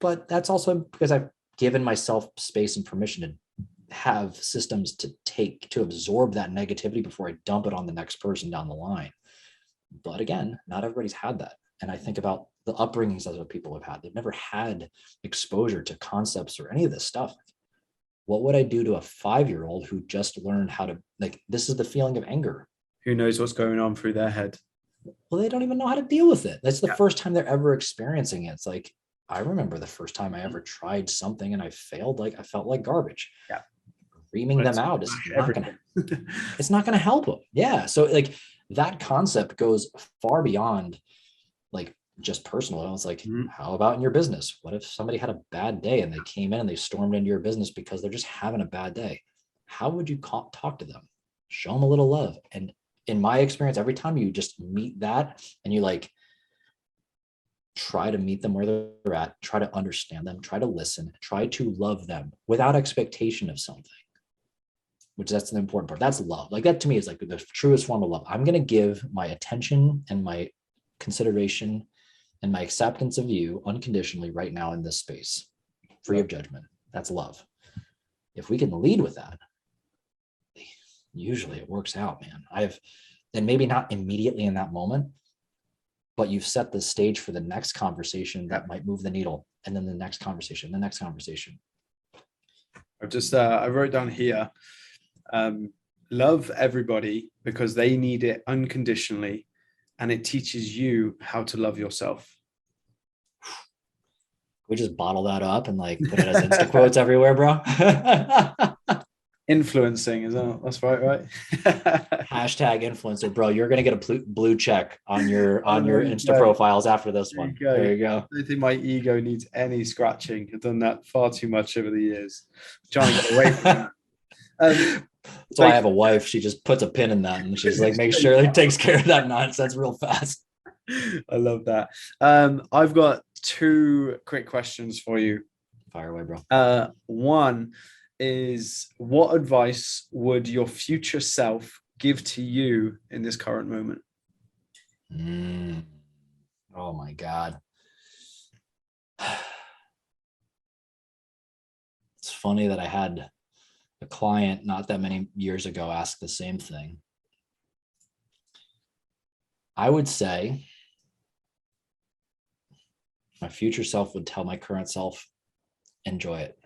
But that's also because I've given myself space and permission to have systems to absorb that negativity before I dump it on the next person down the line. But again, not everybody's had that. And I think about the upbringings that other people have had. They've never had exposure to concepts or any of this stuff. What would I do to a 5-year-old who just learned how to, like, this is the feeling of anger? Who knows what's going on through their head? Well, they don't even know how to deal with it. That's the first time they're ever experiencing it. It's like, I remember the first time I ever tried something and I failed, like I felt like garbage. Yeah. Reaming them out is not gonna it's not gonna help them. Yeah. So like that concept goes far beyond like just personal. It's like, how about in your business? What if somebody had a bad day and they came in and they stormed into your business because they're just having a bad day? How would you talk to them? Show them a little love. And in my experience, every time you just meet that and you like try to meet them where they're at, try to understand them, try to listen, try to love them without expectation of something, which that's the important part. That's love. Like that to me is like the truest form of love. I'm going to give my attention and my consideration and my acceptance of you unconditionally right now in this space, free of judgment. That's love. If we can lead with that, usually it works out, man. And maybe not immediately in that moment, but you've set the stage for the next conversation that might move the needle, and then the next conversation, the next conversation. I wrote down here, love everybody because they need it unconditionally, and it teaches you how to love yourself. We just bottle that up and like put it as Insta quotes everywhere, bro. Influencing, is that's right? Hashtag influencer, bro. You're gonna get a blue check on your Insta profiles after this one. There you go. I don't think my ego needs any scratching. I've done that far too much over the years. I'm trying to get away from that. That's why I have a wife. She just puts a pin in that and she's like, make sure it takes care of that nonsense real fast. I love that. I've got 2 quick questions for you. Fire away, bro. One is, what advice would your future self give to you in this current moment? Oh my God. It's funny that I had a client not that many years ago ask the same thing. I would say my future self would tell my current self, enjoy it.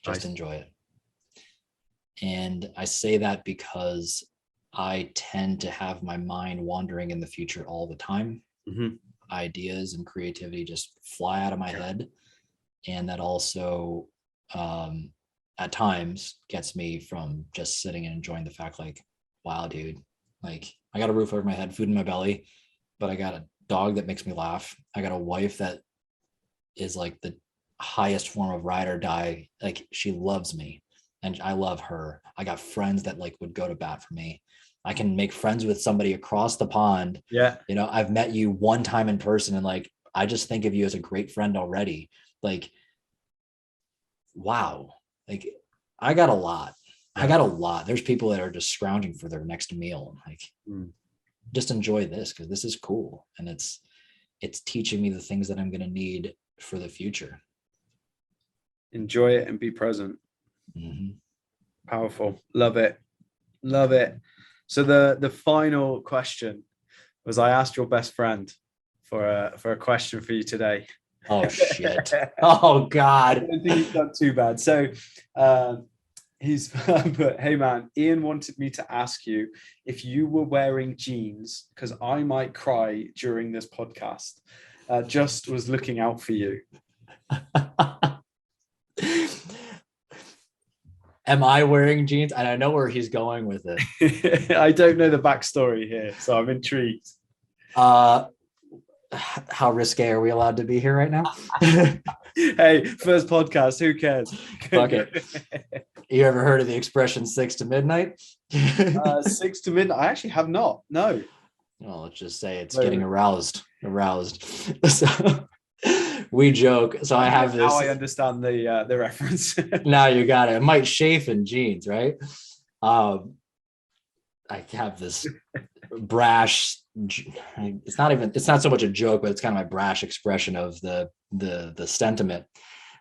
Just enjoy it. And I say that because I tend to have my mind wandering in the future all the time. Ideas and creativity just fly out of my head. And that also at times gets me from just sitting and enjoying the fact, like, wow, dude, like I got a roof over my head, food in my belly, but I got a dog that makes me laugh. I got a wife that is like the highest form of ride or die. Like, she loves me and I love her. I got friends that like would go to bat for me. I can make friends with somebody across the pond. Yeah. You know, I've met you one time in person and like, I just think of you as a great friend already. Like, wow. Like, I got a lot. Yeah. I got a lot. There's people that are just scrounging for their next meal. Like, just enjoy this because this is cool. And it's teaching me the things that I'm going to need for the future. Enjoy it and be present. Mm-hmm. Powerful. Love it. Love it. So the final question was, I asked your best friend for a question for you today. Oh shit. Oh God. I don't think he's done too bad. So he's but hey man, Ian wanted me to ask you if you were wearing jeans, because I might cry during this podcast. Just was looking out for you. Am I wearing jeans? And I know where he's going with it. I don't know the backstory here, so I'm intrigued. How risque are we allowed to be here right now? Hey, first podcast, who cares? Fuck it. You ever heard of the expression 6 to midnight? 6 to midnight. I actually have not. No. Well, let's just say it's getting aroused. So we joke. So I have this. Now I understand the reference. Now you got it. It might chafe in jeans, right? I have this brash. It's not so much a joke, but it's kind of my brash expression of the sentiment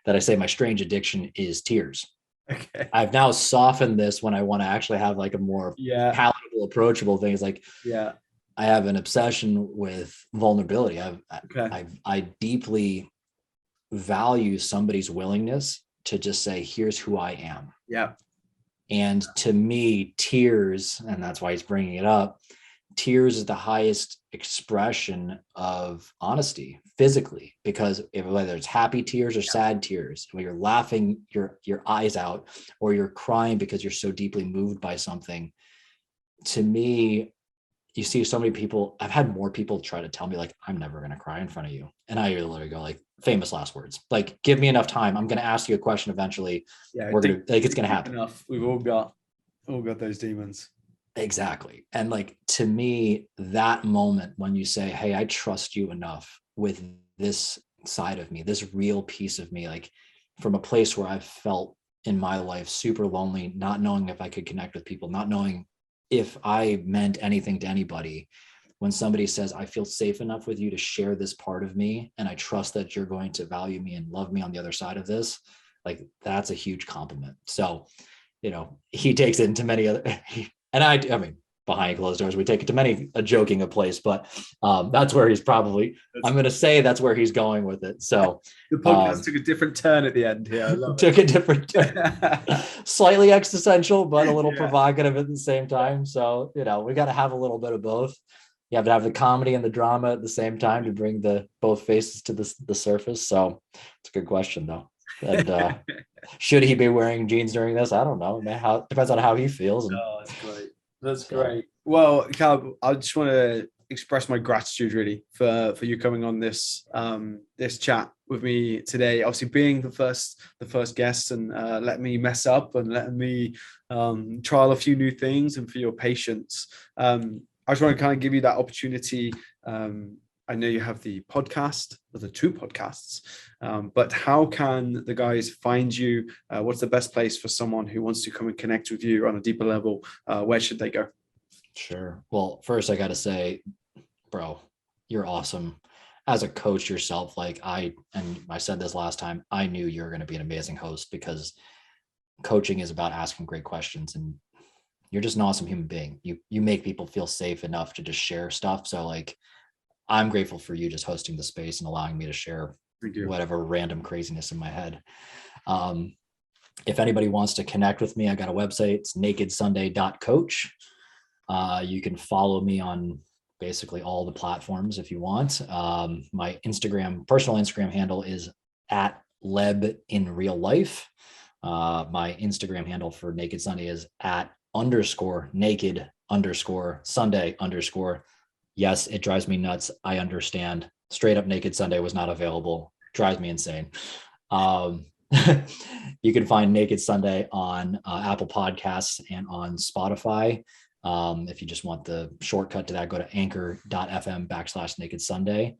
that I say my strange addiction is tears. Okay. I've now softened this when I want to actually have like a more palatable, approachable thing. It's like, I have an obsession with vulnerability. I deeply value somebody's willingness to just say, here's who I am. Yeah. And to me, tears, and that's why he's bringing it up, tears is the highest expression of honesty physically, because whether it's happy tears or sad tears, when you're laughing your eyes out, or you're crying because you're so deeply moved by something, to me, you see so many people. I've had more people try to tell me like, I'm never going to cry in front of you. And I literally go like, famous last words, like, give me enough time. I'm going to ask you a question eventually. We're going to, like, it's going to happen. Enough. We've all got those demons. Exactly. And like, to me, that moment when you say, hey, I trust you enough with this side of me, this real piece of me, like from a place where I've felt in my life super lonely, not knowing if I could connect with people, not knowing if I meant anything to anybody. When somebody says, I feel safe enough with you to share this part of me, and I trust that you're going to value me and love me on the other side of this, like, that's a huge compliment. So, he takes it into many other, and I mean, behind closed doors, we take it to many a joking a place, but that's where he's probably, I'm going to say that's where he's going with it. So the podcast took a different turn at the end here. I love took a different turn, slightly existential, but a little provocative at the same time. So, we got to have a little bit of both. You have to have the comedy and the drama at the same time to bring both faces to the surface. So it's a good question though. And should he be wearing jeans during this? I don't know. Man, depends on how he feels. And, that's great. That's great. Well, Caleb, I just want to express my gratitude really for you coming on this this chat with me today. Obviously, being the first guest, and letting me mess up and letting me trial a few new things, and for your patience. I just want to kind of give you that opportunity. I know you have the podcast, or the 2 podcasts, but how can the guys find you? What's the best place for someone who wants to come and connect with you on a deeper level? Where should they go? Sure. Well, first I got to say, bro, you're awesome. As a coach yourself, like I said this last time, I knew you were going to be an amazing host, because coaching is about asking great questions, and you're just an awesome human being. You make people feel safe enough to just share stuff. So like, I'm grateful for you just hosting the space and allowing me to share whatever random craziness in my head. If anybody wants to connect with me, I got a website. It's nakedsunday.coach. You can follow me on basically all the platforms if you want. My personal Instagram handle is @LebInRealLife. My Instagram handle for Naked Sunday is @naked_Sunday_. Yes, it drives me nuts. I understand. Straight up Naked Sunday was not available. Drives me insane. Um, you can find Naked Sunday on Apple Podcasts and on Spotify. If you just want the shortcut to that, go to anchor.fm/Naked Sunday.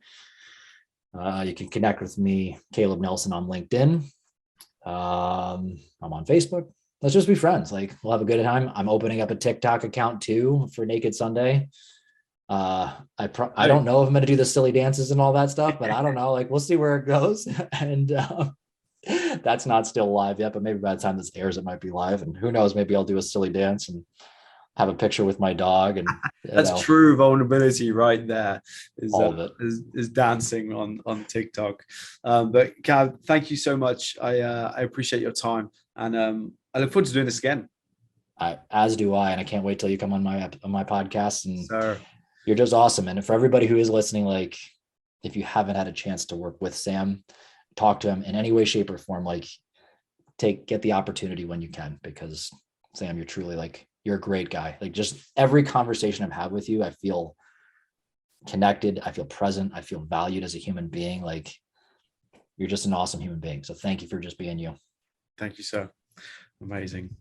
You can connect with me, Caleb Nelson, on LinkedIn. I'm on Facebook. Let's just be friends. Like, we'll have a good time. I'm opening up a TikTok account too for Naked Sunday. I don't know if I'm going to do the silly dances and all that stuff, but I don't know. Like, we'll see where it goes. And that's not still live yet, but maybe by the time this airs, it might be live. And who knows? Maybe I'll do a silly dance and have a picture with my dog. And that's true vulnerability right there. All of it is dancing on TikTok. But Cal, thank you so much. I appreciate your time, and I look forward to doing this again. As do I, and I can't wait till you come on my podcast. And Sir, you're just awesome. And for everybody who is listening, like, if you haven't had a chance to work with Sam, talk to him in any way, shape, or form. Like, get the opportunity when you can, because Sam, you're truly, like, you're a great guy. Like, just every conversation I've had with you, I feel connected. I feel present. I feel valued as a human being. Like, you're just an awesome human being. So thank you for just being you. Thank you, sir. Amazing.